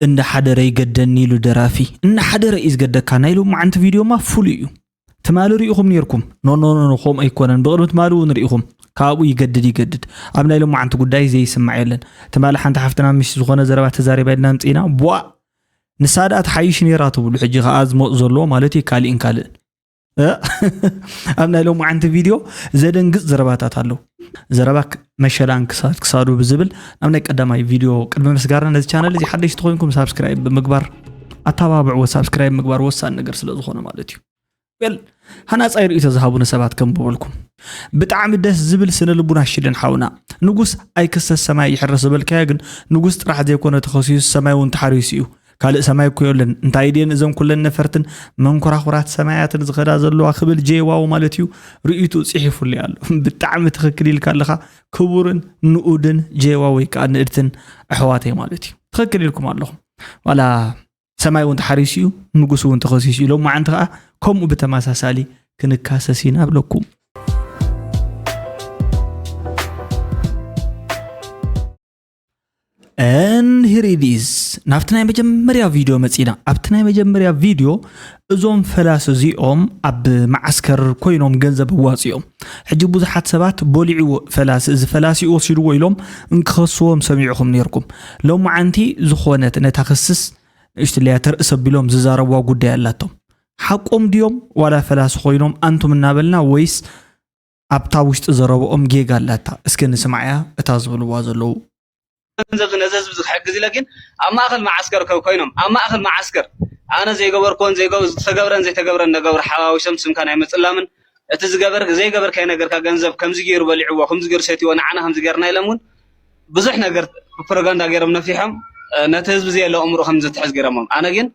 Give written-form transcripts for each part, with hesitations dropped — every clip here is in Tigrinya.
إن حدا يقدني له درافي إن حدا يقدر كان يلو مع أنت فيديو ما فوليو تمالو ريقهم نيركم نو خوم أيكونن بغلو تمالو نريقهم كابو يقدد أبنا يلو مع أنت قداي زي يسمع يلن تمال حنت حفتنا مش زغنا زربات تزاري بعدنا نتينا بوا نسادات حيش نيراتو بالحجي غاز مؤذرلو مالتي كالين كالين أبنا يلو مع أنت فيديو زدن قص زرباتات هلو زرباك مشلان كسادو بزبل أبنا قدامي فيديو قدام مسقارنا هذا الشانل اللي حد يشتغلكم سبسكرايب بمقبار أتابع وسبسكرايب مقبار وسان نقر سلازخونا مالتي بل هنا صاير يتزهبون سبات كم بقولكم بتعمد دس زبل سنة لبنا شيلن حونا نقص أي قصة السماء يحرس بالكاجن نقص راح يكون تخصيص السماء وانتحريسيو قال السماء كيولن انت ايدين إذا كلنا نفرتن من كره خرات سمايات الزغدا زلوا خبل جيوا ومالتيو رؤيتو صحيفوا اللي قال بتعمد تخكلي لك لها كبرن نؤدن جيوا ويكان ارتن احواتي مالتيو تخكلي لكم الله ولا سماي وانتحريسيو نقص وانتخصيسيو لو ما عندها كم بتماساسالي كنكاسسين قبلكم And here it is. نافتنا مجمريا فيديو متسينا. أبتنا مجمريا فيديو أزوم فلاس زيهم أب معسكر كوينهم جنزب واسيهم. حجي بوزحات سبات بولعوا فلاس إذا فلاسي أوصلوا إلهم انخصوهم سميعهم نيركم. لو ما عندي زخونة نتخصص اشتلي ترأس بلهم ززارة وجود ديالاتهم. حقهم ديوم ولا فلاس خوينهم أنتم النابلنا ويس أبتاوش تزربوا جيجا لاتا. اسكن سمعيا اتازبلوا وازلوا. ገንዘብ ነዘዝ ብዙ حق زي لكن اما اخل معسكر ኮይኖም اما اخل معسكر انا زي ገበር ኮን زي ተገብረን زي ተገብረን ነገር ሓዋዊሶም ስም ካናይ መጽላምን እቲ ዝገበር زي ገበር ካይ ነገር ካ ገንዘብ ከምዚ ገይሩ በልዕዎ ከምዚ ገይሩ ሰትዮ ንዓና ከምዚ ገርና ኢለሙን ብዙሕ ነገር ፕሮፓጋንዳ ገይሮም ነፊሖም ነቲ ህዝብ زي ለው እምሮ ከም ዝትሕዝ ገይሮም አነ ግን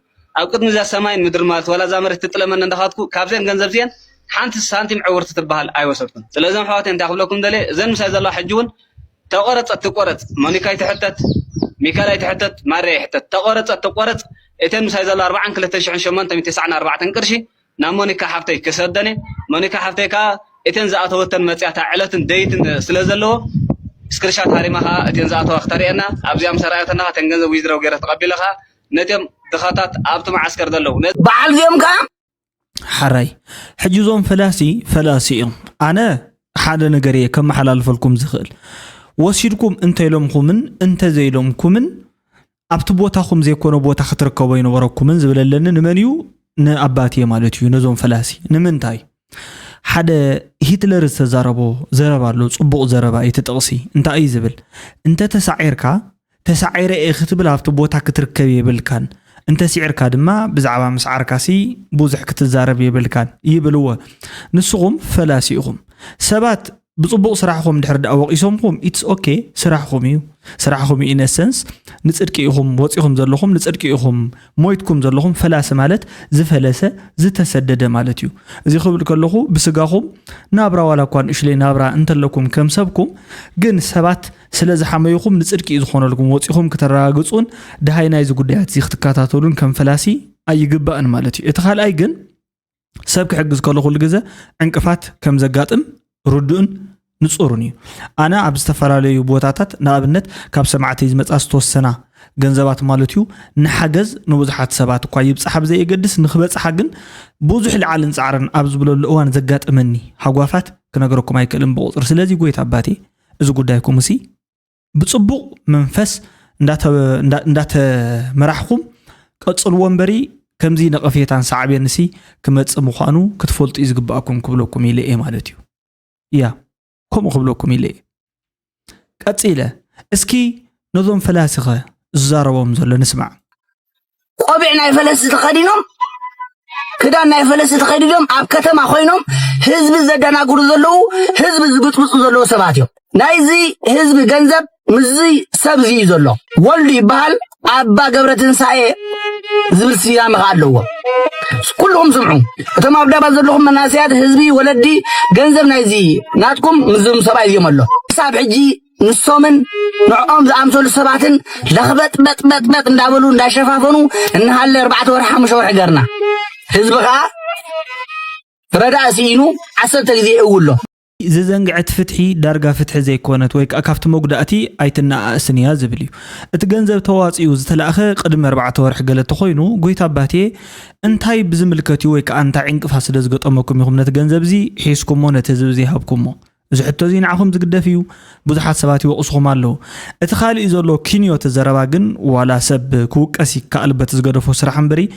ኣብ ቅድሚ ዛ ሰማይን ምድር ማለት ወላ ዛ መሬት ትጥለመን እንደኻትኩ ካብዘን ገንዘብ زين ሓንቲ ሳንቲም ዕውርት ትበሃል ኣይወሰድኩን ስለዚህ ሓዋተን ታኽብለኩም ደለ ዘን ምሳይ ዘላ ሕጅውን تقرط مونيكاي تحتت ميكالاي تحتت ماري يحتت تقرط اتن مساي زال 40 298 قرشي نا مونيكا حفتي كسدني مونيكا حفتي كا اتن زاتوتن مصياتا علتن ديتن سلازلو سكريشات هاريمها اتن زاتو اختارينا ابزيام سرايتنا تنغز ويزرو غير تقبلها نتم دخاتات ابت معسكر دلو بعل زيم كا حراي حجزون فلاسي انا حدا نغريه كم حلالفلكم زخل وسيركم انت يلومكمن انت زيلومكمن ابت بوتاكم زي كونو بوتا خطركبو ينبركمن زبللن نمنيو ناباتي مالتيو نزون فلاسي نمنتاي حدا هتلر تزاربو زربالو صبق زربا يتطقسي انت اي زبل انت تسعير اختبل ابت بوتا كتركب يبلكان انت سعركا دما بزعبا مسعركاسي بوزح كتزارب يبلكان يبلوا نسقهم فلاسيهم سبات بصبق سراحهم دحر داوقيسومكم اتس اوكي سراحهم ان اسنس نصدقيهم وصيهم زلهم نصدقيهم مويتكم زلهم فلاس مالت زفلسه زتسدد مالتيو ازي خبل كلخو بسغاهم نابرا ولا كون اشلي نابرا انتلكم كم سبكم جن سبات سلاز حميكم نصدقي زخونلكم وصيهم كتراغصون دهايناي زي غديات زي ختكاتاتولن كم فلاسي ايغبان مالتيو اتخالاي جن سبك حجز كلخو لغزه انقفات كم زغاطم ردون نصورني انا اب استفرالي بوتاتات نابنت كاب سمعتي زمصاس توسنا ገንዘባት ማለትዩ ንሓገዝ ንብዙሓት ሰባት እኳ ይብጽሐብ ዘይገድስ ንኽበጽሐ ግን ብዙሕ ልዓልን ጻዕርን ኣብ ዝብለሉ እዋን ዘጋጥመኒ ሓጓፋት ክነገረኩም ኣይክእልን ብቁጥር ስለዚህ ጎይታ አባቴ እዚ ጉዳይኩም እሲ ብጽቡቕ መንፈስ እንዳተ መራሕኩም ቀጽል ወንበሪ ከምዚ ነቀፌታን ሳዕቤንሲ ክመጽ ምዃኑ ክትፈልጡ ይዝግባአኩም ክብለኩም ኢለ ማለትዩ ያ كم قبلكم إليه قتيلة اسكي نظم فلاسخة الزاربهم زل نسمع قبعنا يفلس تخدينهم كدانا يفلس تخدينهم عب كتما خوينهم حزب الزدانا قرزلو حزب الزبطبط زلو سباتيو نايزي حزب جنزب مزي سبزي زلو والدي بال عبا قبرة ساعي زبل سيام غالوه كلهم سمعوا تما بدا بزلهم مناسيات حزبي ولدي جنزب نايزي ناتكم مزم سبا يوم الله حساب حجي نصومن نعوم زامسول سباتن لخبط بط እንዳበሉ እንዳሸፋፈኑ እንሃለ 4 ወር 5 ወር ገርና ህዝብኻ ረዳሲኑ 10 ጊዜ እውሎ زنقعت فتحي دارقا فتح زي كونت ويك أكافت مقدأتي أيتنا أسنيا زبليو اتجنزب تواصي وزتلاخي قدم 4 ورح قالت تخوينو قويت أباتي انتاي بزملكتي ويك أنت عنك فاسد زقط أمكم يخم نتجنزب زي حيسكم مو نتزب زي هابكم إذا حتى زين عخم زقدا فيو بزحات سباتي وقصهم الله اتخالي إذا لو كينيو تزرباقن ولا سب كوك أسي كألبة تزقدفو سرحان بري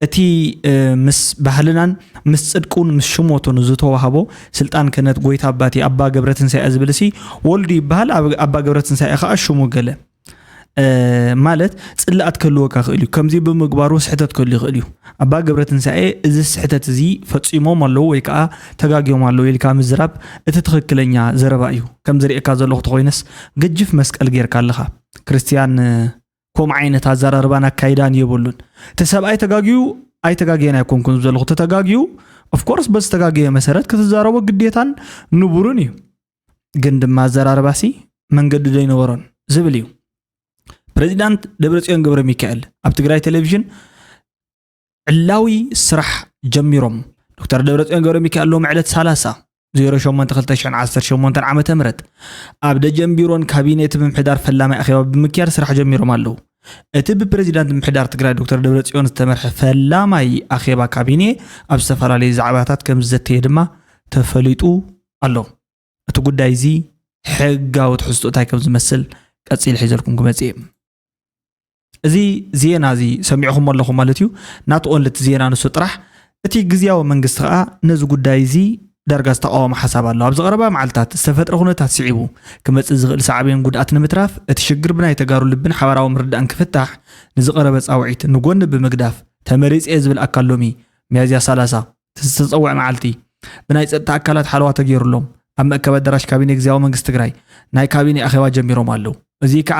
اتي مس بحلنان مس صدقون مس شموتون زتوهابو سلطان كنت قويت اباتي ابا غبرتنساي ازبلسي ولدي بحال ابا غبرتنساي اخا شمو غله مالت صلات كلوكا خيلو كمزي بمغبارو سحتت كل يخليو ابا غبرتنساي از سحتت زي فصيمو مالو ويكا تغاغيو مالو يلكا مزراب اتتخكلنيا زربايو كمزريكا زلو تخوينس گجف مسقل غيركا لخا كريستيان كوم عينت هزارربانا كايدان يبولون تسب اي تغاغينا يكونكم زلو تتغاغيو اوف كورس بس تغاغيه مسرات كتزاربو ግዴታን ንቡሩን እዩ ግን ድማ ዘራርባሲ መንገድ ደይነበሮን ዝብልዩ ፕሬዝዳንት ደብረጽዮን ገብረ ሚካኤል ኣብ ትግራይ ቴሌቪዥን ዕላዊ ስራሕ ጀሚሮም ዶክተር ደብረጽዮን ገብረ ሚካኤል ሎም ዕለት 30 08/2018 ዓመተ ምህረት ኣብ ደጀን ቢሮን ካቢኔት ምምሕዳር ፈላማይ ኣኼባ ብምክያር ስራሕ ጀሚሮም ኣለዉ እቲ ብፕሬዝዳንት ምምሕዳር ትግራይ ዶክተር ደብረጽዮን ዝተመርሐ ፈላማይ ኣኼባ ካቢኔ ኣብ ዝተፈላለዩ ዛዕባታት ከም ዝተየ ድማ ተፈሊጡ ኣሎ እቲ ጉዳይ እዚ ሕጋዊ ትሕዝቶታይ ከም ዝመስል ቀፂል ሒዘልኩም ክመጽእ እዚ ዜና እዚ ሰሚዕኹም ኣለኹም ማለት እዩ ናትኦን ለቲ ዜና ንሱ ጥራሕ እቲ ግዝያዊ መንግስቲ ከዓ ነዚ ጉዳይ እዚ درجة تقاوم حساب الله أبز غربا معلتات استفدت رغنتات سعيبو كما تزغل سعبين قد متراف اتشجر بنا يتجارو لبن حوارا ومرد أنك فتح نزغربا أوعيت نقول بمقداف تمريز إز بالأكلومي ميازيا سلاسة تستطوع معلتي بنا يتأكلات حلوة تجير لهم أما كبد دراش كابيني جزاو من استقراي ناي كابيني أخوات جميرو مالو زيك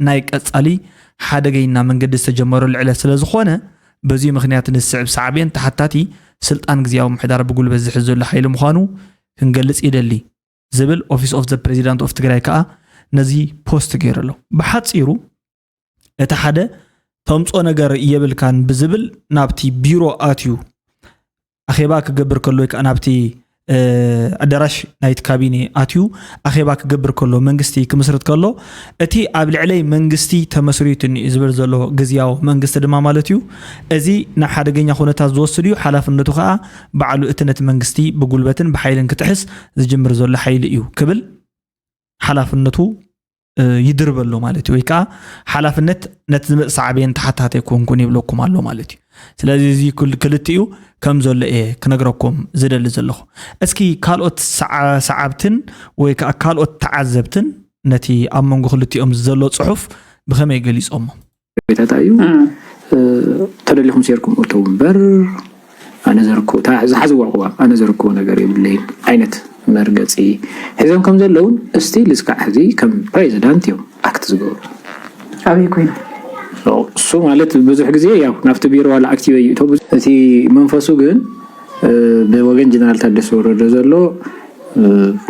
نايك أسألي حدا جينا من قد استجمروا العلا سلازخونه بزي مخنيات السعب سعبين تحتاتي سلطان غزياو محدار بقول بزح زول حيل مخانو كنجلص يدلي زبل اوفيس اوف ذا بريزيدنت اوف تግራይ كا نزي بوست غيرلو بحصيرو اتا حدا تمصو ነገር يبل كان بزبل نابتي بيرو اتيو اخيبا كغبر كلو كنابتي ادراش نايت كابيني اتيو اخيبا كغبر كلو منغستي كمسرت كلو اتي ابل علي منغستي تمسريتني زبل زلو غزياو منغست دما مالتيو ازي نا حدغኛ خونتا زوسديو حلافنتو خا بعلو اتنت منغستي بغلبتن بحيلن كتحس زجمر زلو حيل ايو كبل حلافنتو يدربلو مالتي ويكا حلافنت نت صعبين تحتات يكونكون يبلوكم الله مالتي ስለዚህ እዚ ክልቲኡ ከም ዘሎ ክነግረኩም ዝደሊ ዘለኹ እስኪ ካልኦት ሰዓብትን ወይ ካልኦት ተዓዘብትን ነቲ ኣብ መንጎ ክልቲኦም ዘሎ ጽሑፍ ብኸመይ ገሊጾም ቤታታዩ ተደሊኹም ሴርኩም ኦርቶ ወንበር ኣነ ዘርኩ ዝሓዝዋቁ ኣነ ዘርኩ ነገር ይብለይ ዓይነት መርገጺ ሒዞም ከም ዘለውን እስቲ ልስካዕ ሕዚ ከም ፕሬዚዳንት እዮም ኣክት ዝገብሩ ኣበይ ኮይኑ سو مالت بزح جزية يا نفط بيرو على أكتيف يوتيوب تي منفسو جن بوجن جنرال تدسور الرزلو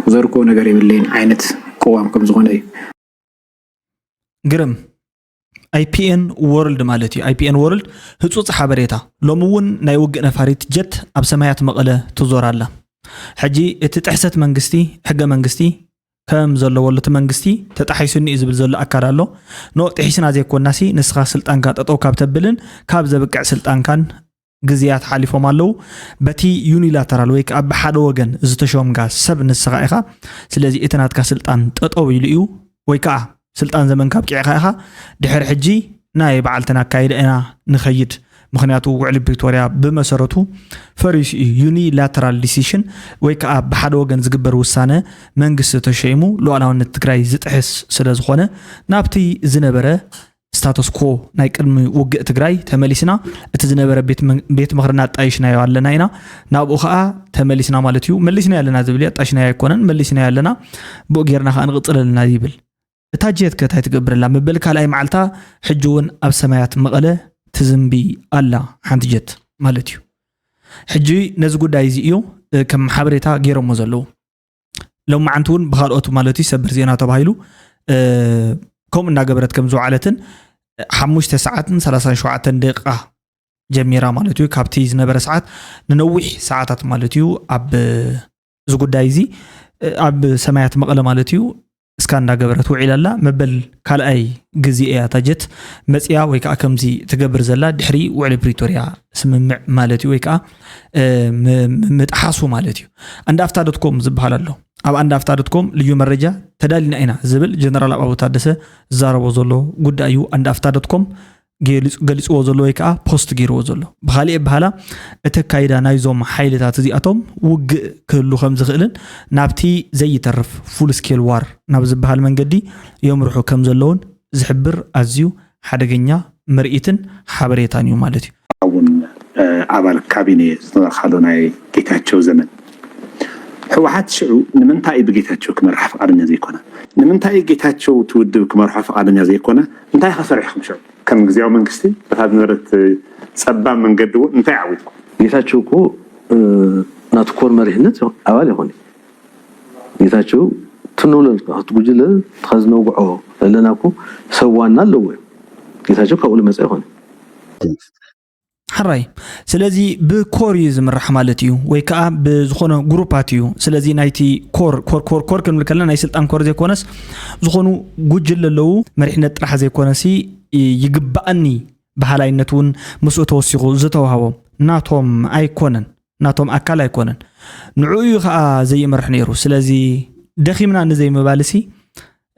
زركو نجاري باللين عينت قوام كم زغني جرم IPN World مالتي IPN World هتصوص حبريتا لومون نايوج نفاريت جت أبسمايات مقلة تزور الله حجي تتحست منجستي حاجة منجستي كم زلوا ولا تمنجستي تتحيسني إذا بزل أكرالو نو تحسنا زي كون ناسي نسخة سلطان كات أو كاب تبلن كاب زبق سلطان كان جزيات حالفه مالو بتي يونيلاترال ويك أب حد وجن زتشوم جاس سب نسخة إخا سلزي إتنات كسلطان تطو يليو ويكا سلطان زمن كاب كيخا دحر حجي نايب عالتنا كايد أنا نخيد مخنياتو وعلي فيكتوريا بمسارته فريش يونيلاترال ديسيشن ويكا بحد وجن زجبر وسانة منجس تشيمو لو أنا ونتقرأي زتحس سلازخونة نابتي زنبرة ستاتوس كو نايك وجه تقرأي تمليسنا تزنبرة بيت مخرنات عايشنا يعلنا هنا نابوخا تمليسنا مالتيو مليسنا يعلنا زبليات عايشنا يكونن مليسنا يعلنا بوجيرنا خان غطل لنا ديبل تاجيت كتاي تقبر لما بالك على معلتا حجون أبسمايات مقلة تزنبي الله حنت جت مالتيو حجي نزقو دايزيو كم حبريتا غير مزلو لو ما عنتون بخالقوت مالتي سبر زينا تبايلو كم إنها قبرت كم زوعلتن 5 ساعات 37 دقيقة جميرة مالتيو كابتيز نبر ساعات ننوح ساعات مالتيو أب زقو دايزي ኣብ ሰማያት መቐለ ማለት እዩ እስካንዳ ገበረት ውዒላላ መበል ካልኣይ ግዜ እያ ታጀት መፅያ ወይ ከዓ ከምዚ ትገብር ዘላ ድሕሪ ውዕሊ ፕሪቶሪያ ስምምዕ ማለት እዩ ወይ ከዓ ምጥሓሱ ማለት እዩ አንዳፍታ.com ዝበሃል ኣሎ ኣብ አንዳፍታ.com ልዩ መረጃ ተዳሊና ኢና ዝብል ጀነራል አበባው ታደሰ ዛረቦ ዘሎ ጉዳይ እዩ አንዳፍታ.com ገሊጽዎ ዘሎ ወይ ከዓ ፖስት ገይርዎ ዘሎ ብኻሊእ በኋላ እተካይዳ ናይዞም ሓይልታት እዚኣቶም ውግእ ክህሉ ከም ዝኽእልን ናብቲ ዘይተርፍ ፉል ስኬል ዋር ናብ ዝበሃል መንገዲ የምርሑ ከም ዘለውን ዝሕብር ኣዝዩ ሓደገኛ ምርኢትን ሓበሬታን እዩ ማለት እዩ አሁን አባል ካቢኔ ዝተኻሎ ናይ ጌታቸው ዘመን ህወሓት ሽዑ ንምንታይ ብጌታቸው ክመርሕ ፈቃደኛ ዘይኮነ ንምንታይ ጌታቸው ትውድብ ክመርሕ ፈቃደኛ ዘይኮነ እንታይ ከፈሪሕኩም ሽዑ ከም ግዚያው መንግስቲ በታድ ንረት ጸባብ መንገዱ እንታይ ዓዊትኩ ጌታቸው እኮ ናትኮር መሪሕነት አባል ይሆን ጌታቸው ትኖለን አትጉጅለ ተዝነውዖ ለናኩ ሰዋና አለው ጌታቸው ከውል መጽ ይሆን حراي سلازي بكور يزمرح مالتيو ويكا بزخونه جروباتيو سلازي نايتي كور كن لكلنا ناي سلطان كور زي كونس زخونو جوجل لو مريحنا طرح زي كونسي يغبأني بحالاينتون مسو توسيغو زتوهاو ناتوم ايكونن ناتوم اكال ايكونن نعوي خا زي مرح نيرو سلازي دخيمنا نزي مبالسي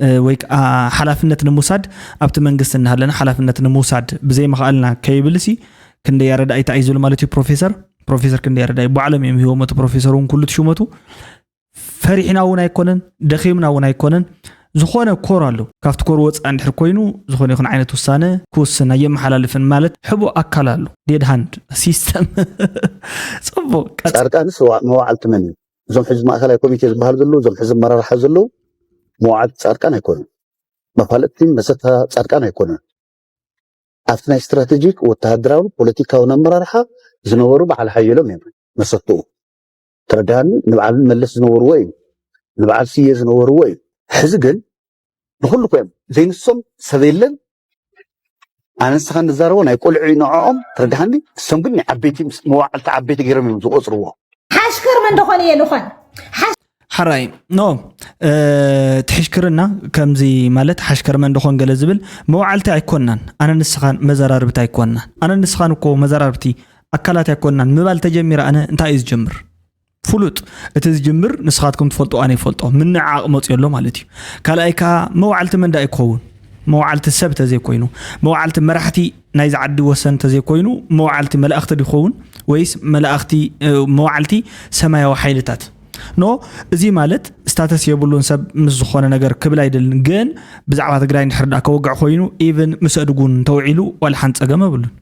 ويكا حلافنت نموساد ابت منغستنا هلنا حلافنت نموساد بزي مخالنا كيبلسي كنده يرد اي تعيزل مالتي بروفيسور كنده يرد اي بعلم يمهو مت بروفيسورون كل تشومتو فرحنا ونا يكونن دخيمنا ونا يكونن زخونه كورالو كافت كور وص اندحر كوينو زخونه يكون عينه وسانه كوسنا يمحلالفن مالت حبو اكلالو ديد هاند سيستم صبو صاركان سواء موعلت من زوم حزب ماخلاي كوميتي زبال زلو زوم حزب مرارح زلو موعد صاركان يكون مفالتين مستا صاركان يكون أفتنا استراتيجيك وتهدراو بوليتيكا ونمرارحة زنورو بعل حيلهم يمن مسطو تردان نبعال ملس زنور وين نبعال سيه زنور وين حزقن نقول لكم زي نصهم سبيلن أنا سخن الزارون يقول عينهم ترداني السنقني عبيتي مواعل تعبيتي غيرهم يمزو أسروا حاشكر من دخان ينخان حراي نو تحشكرنا كمزي مالت حشكر من دخون جلزبل موعلتي أيكونن أنا نسخان مزاربتي أيكونن أنا نسخان كو مزاربتي أكلات أيكونن مبال تجمير أنا أنت عايز جمر فلوت تجمر نسخاتكم تفلتوا أنا فلتوا من عقمت يلو مالتي قال أيكا موعلت من دا يكون موعلت السبت زي كوينو موعلت مرحتي نايز عدي وسنت زي كوينو موعلت ملأختي يخون ويس ملأختي موعلتي سمايا وحيلتات نو زي مالت ستاتس يبلون سب مزخونه ነገር ክብል አይደልን ግን ብዛዕባ ትግራይ ንሕርዳ ከወግዕ ኮይኑ ኢቭን መስድጉን ተውዒሉ ወላ ሓንፀ ገመ ብሉን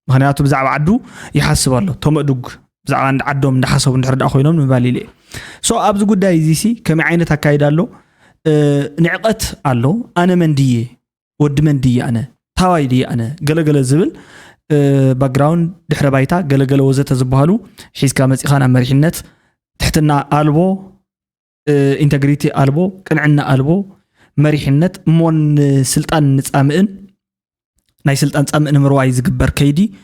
ምክንያቱ ብዛዕባ ዓዱ ይሓስብ ኣሎ ተመድጉ ብዛዕባ ዓዶም እንዳሓሰቡ ንሕርዳ ኮይኖም ንባሊለ ሶ ኣብዚ ጉዳይ እዚሲ ከመይ ዓይነት አካይድ ኣሎ ንዕቀት ኣሎ ኣነ መንድየ ወድ መንድየ ኣነ ታዋይዲ ኣነ ገለገለ ዝብል ባክግራውንድ ድሕረ ባይታ ገለገለ ወዘተ ዝበሃሉ ሒዝካ መፂኻና መሪሕነት تحتنا ألبو إنتجريتي ألبو كان عنا ألبو مريحنت مون سلطان نتأمن ناي سلطان نتأمن مروايز جبر كيدي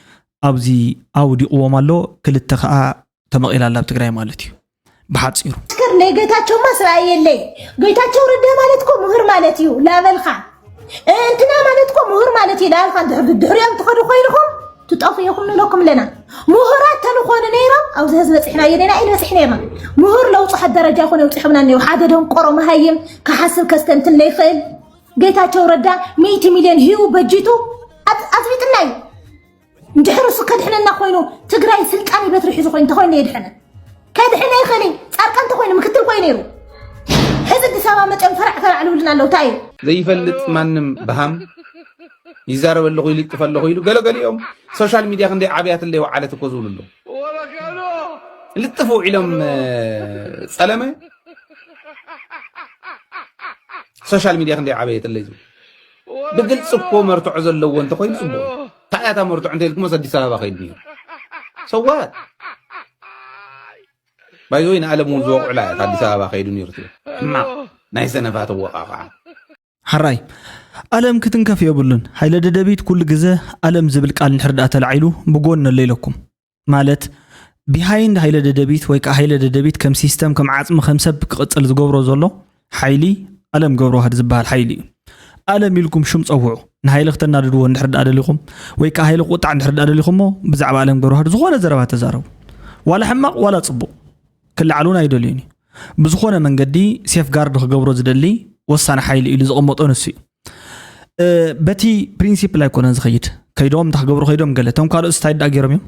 أبزي أودي أوامالو كل التخاء تمغيل الله بتقرأي مالتي بحد سيرو شكر لي قيتاتشو مسرائي اللي قيتاتشو رده مالتكم مهر مالتيو لا بلخا انتنا مالتكم مهر مالتي لا بلخا دحريان تخدو خيركم تطافي يكون لكم لنا مهرات تنخون نيرا او زهز بصحنا يدينا اين بصحنا مهر لو صح الدرجه يكون يوصحنا انه حددهم قرو مهيم كحسب كستنتن لا يفعل قيتاتشو ردا 100 مليون هيو بجيتو اثبتنا ندحرس كدحنا خوينو تግራይ ስልጣን ይበትርሕ ይዞ ኮይን ተኮይን ይድሕና ከድሕና ይኸኒ ጻርቃን ተኮይን ምክትል ኮይን ነይሩ ሕዝብ ሰባ መጨም ፈራዕ ልብልና አለው ታይ ዘይፈልጥ ማንም በሃም يزارب اللي يقول يلطف اللي يقول قالوا يوم سوشيال ميديا عندي عبيات اللي وعلى تكوزون له لطفوا علم سلامه سوشيال ميديا عندي عبيات اللي يزو بقل صبو مرتع زل لو انت خوين صبو تعاتا مرتع عندي لكم صدي سبب خيدني سوات بايوين على موضوع على صدي سبب خيدني يرتي ما نايس نفات وقع حراي ألم كتنكف يبلن هاي لدبيت كل جزء ألم زبل قال نحرد أتلعيلو بقولنا ليلكم مالت ቢሃይንድ ሃይለ ደደቢት ወይ ከዓ ሃይለ ደደቢት ከም ሲስተም ከም ዓጽሚ ከም ሰብ ክቅጽል ዝገብሮ ዘሎ ሓይሊ ዓለም ገብሮ ዋህድ ዝበሃል ሓይሊ እዩ ዓለም ኢልኩም ሽም ፀውዑ ንሃይሊ ክተናድድዎ እንድሕር ደሊኹም ወይ ከዓ ሃይሊ ቁጣዕ እንድሕር ደሊኹም ብዛዕባ ዓለም ገብሮ ዋህድ ዝኾነ ዘረባ ተዛረቡ ዋላ ሕማቕ ዋላ ጽቡቕ ክልዓሉን ኣይደልዩን ብዝኾነ መንገዲ ሴፍ ጋርድ ክገብሮ ዝደሊ ወሳነ ሓይሊ ኢሉ ዝቕመጦ ንሱ እዩ በቲ ፕሪንሲፕል ኣይኮነን ዝኸይድ ከይዶም እንተክገብሩ ከይዶም ገለ ቶም ካልኦት ስታይ ዳገሮም እዮም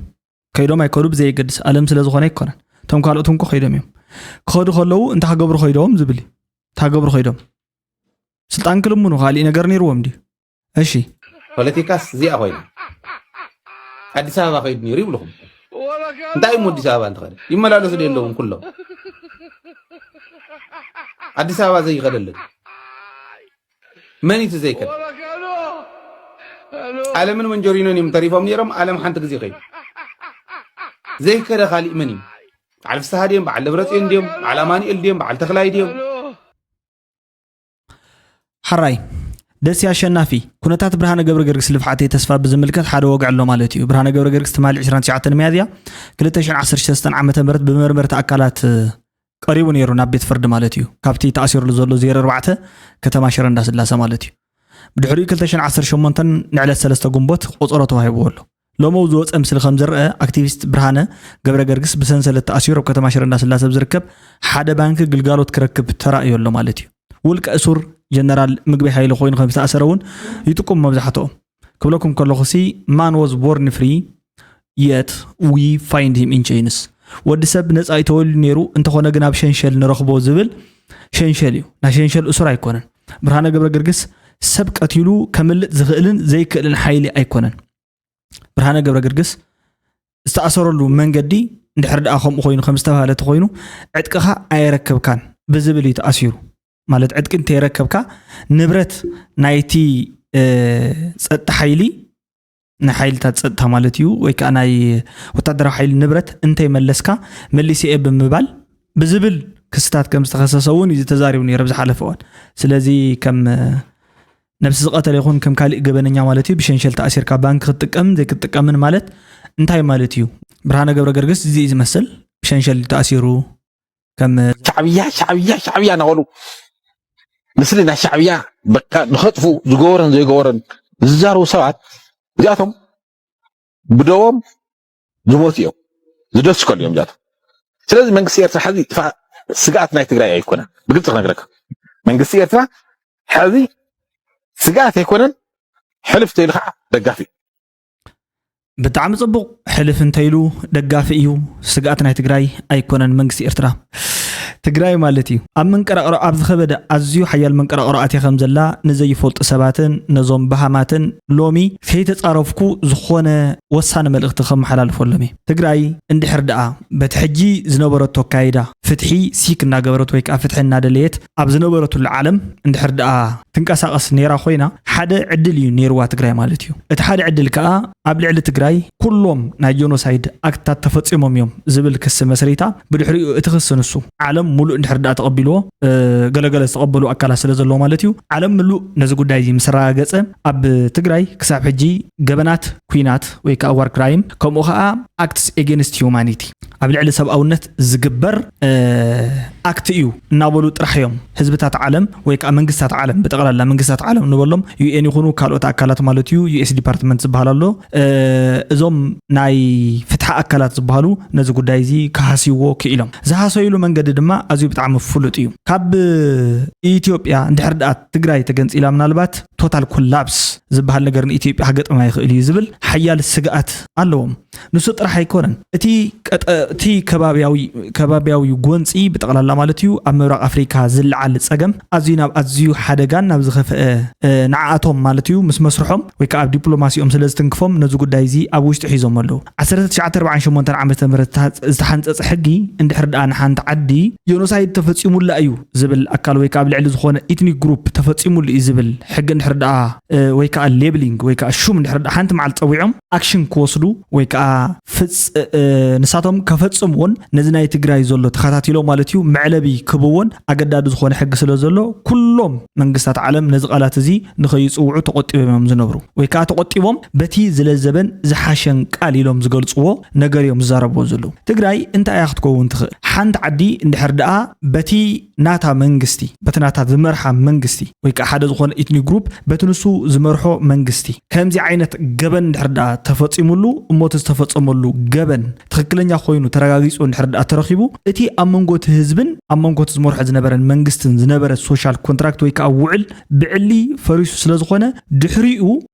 ከይዶም ኣይከዱ ብዘይገድስ ዓለም ስለ ዝኾነ ኣይኮነን ቶም ካልኦት እንኳ ከይዶም እዮም ክኸዱ ከለዉ እንተክገብሩ ከይዶም ዝብል ታገብሩ ከይዶም ስልጣን ክልምኑ ካልእ ነገር ነይርዎም ድዩ እሺ ፖለቲካስ እዚኣ ኮይና ኣዲስ ኣበባ ከይድ ነይሩ ይብልኹም እንታይ እሞ ኣዲስ ኣበባ እንትኸደ ይመላለሱ ደለዎም ኩሎም ኣዲስ ኣበባ ዘይኸደልን መኒት ዘይከደ ዓለምን መንጀሪኖን እዮም ተሪፎም ነይሮም ዓለም ሓንቲ ግዜ ከይዱ ዘይከደ ካልእ መን እዩ በዓል ፍስሓ ድዮም በዓል ደብረፅዮን ድዮም በዓል ኣማኒኤል ድዮም በዓል ተክላይ ድዮም ሓራይ ደስ ኣሸናፊ ኩነታት ብርሃነ ገብረ ገርግስ ልፍዓተይ ተስፋ ብዝምልከት ሓደ ወግዕ ኣሎ ማለት እዩ ብርሃነ ገብረ ገርግስ ትማሊ 29 ሚያዝያ 2016 ዓመተ ምህረት ብመርመርቲ ኣካላት ቀሪቡ ነይሩ ናብ ቤት ፍርዲ ማለት እዩ ካብቲ ተኣሲሩሉ ዘሎ 04 ከተማ ሽረ እንዳስላሴ ማለት እዩ ብድሕሪኡ 2018 ንዕለት 3 ግንቦት ቆፅሮ ተዋሂብዎ ኣሎ ሎሞ ዝወፀ ምስሊ ከም ዝርአ ኣክቲቪስት ብርሃነ ገብረ ገርግስ ብሰንሰለት ተኣሲሩ ኣብ ከተማ ሽረ እንዳስላሴ ዝርከብ ሓደ ባንኪ ግልጋሎት ክረክብ ተራእዩ ኣሎ ማለት እዩ ውልቀ እሱር ጀነራል ምግቢ ሃይለ ኮይኑ ከም ዝተኣሰረ እውን ይጥቁም መብዛሕትኦም ክብለኩም ከለኹሲ ማን ዋዝ ቦርን ፍሪ የት ዊ ፋይንድ ሂም ኢን ቼይንስ ወዲ ሰብ ነፃ ይተወልዩ ነይሩ እንተኾነ ግን ኣብ ሸንሸል ንረኽቦ ዝብል ሸንሸል እዩ ናይ ሸንሸል እሱር ኣይኮነን ብርሃነ ገብረ ገርግስ ሰብ ቀቲሉ ከምልጥ ዝኽእልን ዘይክእልን ሓይሊ ኣይኮነን ብርሃነ ገብረ ገርግስ ዝተኣሰረሉ መንገዲ እንድሕር ደኣ ከምኡ ኮይኑ ከም ዝተባሃለ ኮይኑ ዕጥቅኻ ኣይረከብካን ብዝብል እዩ ተኣሲሩ ማለት ዕጥቂ እንተይረከብካ ንብረት ናይቲ ፀጥታ ሓይሊ ናይ ሓይልታት ፀጥታ ማለት እዩ ወይ ከዓ ናይ ወታደራዊ ሓይሊ ንብረት እንተይመለስካ መሊስየ ብምባል ብዝብል ክስታት ከም ዝተኸሰሰ እውን እዩ ተዛሪቡ ነይሩ ብዝሓለፈ እዋን ስለዚ ከም ነብሲ ዝቐተለ ይኹን ከም ካልእ ገበነኛ ማለት እዩ ብሸንሸል ተኣሲርካ ባንኪ ክትጥቀምን ዘይክትጥቀምን ማለት እንታይ ማለት እዩ ብርሃነ ገብረ ገርግስ እዚ ዝመስል ብሸንሸል ተኣሲሩ ከም ሻዕብያ ናበሉ ምስሊ ናይ ሻዕብያ በቃ ንኸጥፉ ዝገበረን ዘይገበረን ዝዛረቡ ሰባት እዚኣቶም ብደቦም ዝሞት እዮም ዝደስከሉ እዮም እዚኣቶም ስለዚ መንግስቲ ኤርትራ ሕዚ ስጋኣት ናይ ትግራይ ኣይኮነን ብግልፂ ክነግረካ መንግስቲ ኤርትራ ሕዚ ስጋኣት ኣይኮነን ሕልፍ ተይሉ ከዓ ደጋፊ ብጣዕሚ ጽቡቕ ሕልፍ እንተይሉ ደጋፊ እዩ ስጋኣት ናይ ትግራይ ኣይኮነን መንግስቲ ኤርትራ ትግራይ ማለት እዩ ኣብ መንቀራቅሮ ኣብ ዝኸበደ ኣዝዩ ሓያል መንቀራቅሮ ኣትያ ከም ዘላ ንዘይፈልጡ ሰባትን ነዞም ባሃማትን ሎሚ ከይተፃረፍኩ ዝኾነ ወሳነ መልእኽቲ ከመሓላልፈሎም እየ ትግራይ እንድሕር ደኣ በቲ ሕጂ ዝነበረቶ ኣካይዳ ፍትሒ ሲክ እናገበረት ወይ ከዓ ፍትሒ እናደለየት ኣብ ዝነበረትሉ ዓለም እንድሕር ደኣ ትንቀሳቐስ ነይራ ኮይና ሓደ ዕድል እዩ ነይርዋ ትግራይ ማለት እዩ እቲ ሓደ ዕድል ከዓ ኣብ ልዕሊ ትግራይ ኩሎም ናይ ጄኖሳይድ ኣክታት ተፈፂሞም እዮም ዝብል ክስ መስሪታ ብድሕሪኡ እቲ ክስ ንሱ ዓለም ሙሉእ እንድሕር ደኣ ተቐቢልዎ ገለገለ ዝተቐበሉ ኣካላት ስለ ዘለዎ ማለት እዩ ዓለም ሙሉእ ነዚ ጉዳይ እዚ ምስ ረጋገፀ ኣብ ትግራይ ክሳብ ሕጂ ገበናት ኩናት ወይ ከዓ ዋር ክራይም ከምኡ ከዓ ኣክትስ ኤጌንስት ሂውማኒቲ ኣብ ልዕሊ ሰብኣውነት ዝግበር ኣክት እዩ እናበሉ ጥራሕ እዮም ህዝብታት ዓለም ወይ ከዓ መንግስታት ዓለም ብጠቕላላ መንግስታት ዓለም ንበሎም ዩኤን ይኹኑ ካልኦት ኣካላት ማለት እዩ ዩኤስ ዲፓርትመንት ዝበሃል ኣሎ እዞም ናይ ፍትሒ ኣካላት ዝበሃሉ ነዚ ጉዳይ እዚ ክሃስይዎ ክኢሎም ዝሃሰይሉ መንገዲ ድማ ኣዝዩ ብጣዕሚ ፍሉጥ እዩ ካብ ኢትዮጵያ እንድሕር ደኣ ትግራይ ተገንፂላ ምናልባት ቶታል ኮላፕስ ዝበሃል ነገር ንኢትዮጵያ ገጥማ ይኽእል እዩ ዝብል ሓያል ስግኣት ኣለዎም ንሱ ጥራሕ ኣይኮነን እቲ ከባቢያዊ ጎንፂ ብጠቕላላ ማለት እዩ ኣብ ምብራቕ ኣፍሪካ ዝለዓል ፀገም ኣዝዩ ናብ ኣዝዩ ሓደጋን ናብ ዝኸፍአ ንዓኣቶም ማለት እዩ ምስ መስርሖም ወይ ከዓ ኣብ ዲፕሎማሲኦም ስለ ዝትንክፎም ነዚ ጉዳይ እዚ ኣብ ውሽጢ ሒዞም ኣለዉ 1948 ዓመተ ምህረት ዝተሓንፀፀ ሕጊ እንድሕር ደኣ ንሓንቲ ዓዲ ጄኖሳይድ ተፈፂሙላ እዩ ዝብል ኣካል ወይ ከዓ ኣብ ልዕሊ ዝኾነ ኢትኒክ ግሩፕ ተፈፂሙሉ እዩ ዝብል ሕጊ እንድሕር ደኣ ወይ ከዓ ሌብሊንግ ወይ ከዓ ሹም እንድሕር ደኣ ሓንቲ መዓልቲ ፀዊዖም ኣክሽን ክወስዱ ወይ ከዓ ንሳቶም ከፈጽምዎን ነዚ ናይ ትግራይ ዘሎ ተኸታቲሎም ማለት እዩ መዕለቢ ክብዎን ኣገዳዲ ዝኾነ ሕጊ ስለ ዘሎ ኩሎም መንግስታት ዓለም ነዚ ቃላት እዚ ንኸይፅውዑ ተቆጢቦም ዝነብሩ ወይ ከዓ ተቆጢቦም በቲ ዝለዘበን ዝሓሸን ቃል ኢሎም ዝገልጽዎ ነገር እዮም ዝዛረብዎ ዘለዉ ትግራይ እንታይ እያ ክትከውን ትኽእል ሓንቲ ዓዲ እንድሕር ደኣ በቲ ናታ መንግስቲ በቲ ናታ ዝመርሓ መንግስቲ ወይ ከዓ ሓደ ዝኾነ ኢትኒ ግሩፕ በቲ ንሱ ዝመርሖ መንግስቲ ከምዚ ዓይነት ገበን እንድሕር ደኣ ተፈጺሙሉ እሞት ዝተፈጸመሉ ገበን ትክክለኛ ኮይኑ ተረጋጊጹ እንድሕር ደኣ ተረኺቡ እቲ ኣብ መንጎት ህዝብን ኣብ መንጎት ዝመርሖ ዝነበረን መንግስትን ዝነበረ ሶሻል ኮንትራክት ወይ ከዓ ውዕል ብዕሊ ፈሪሱ ስለ ዝኾነ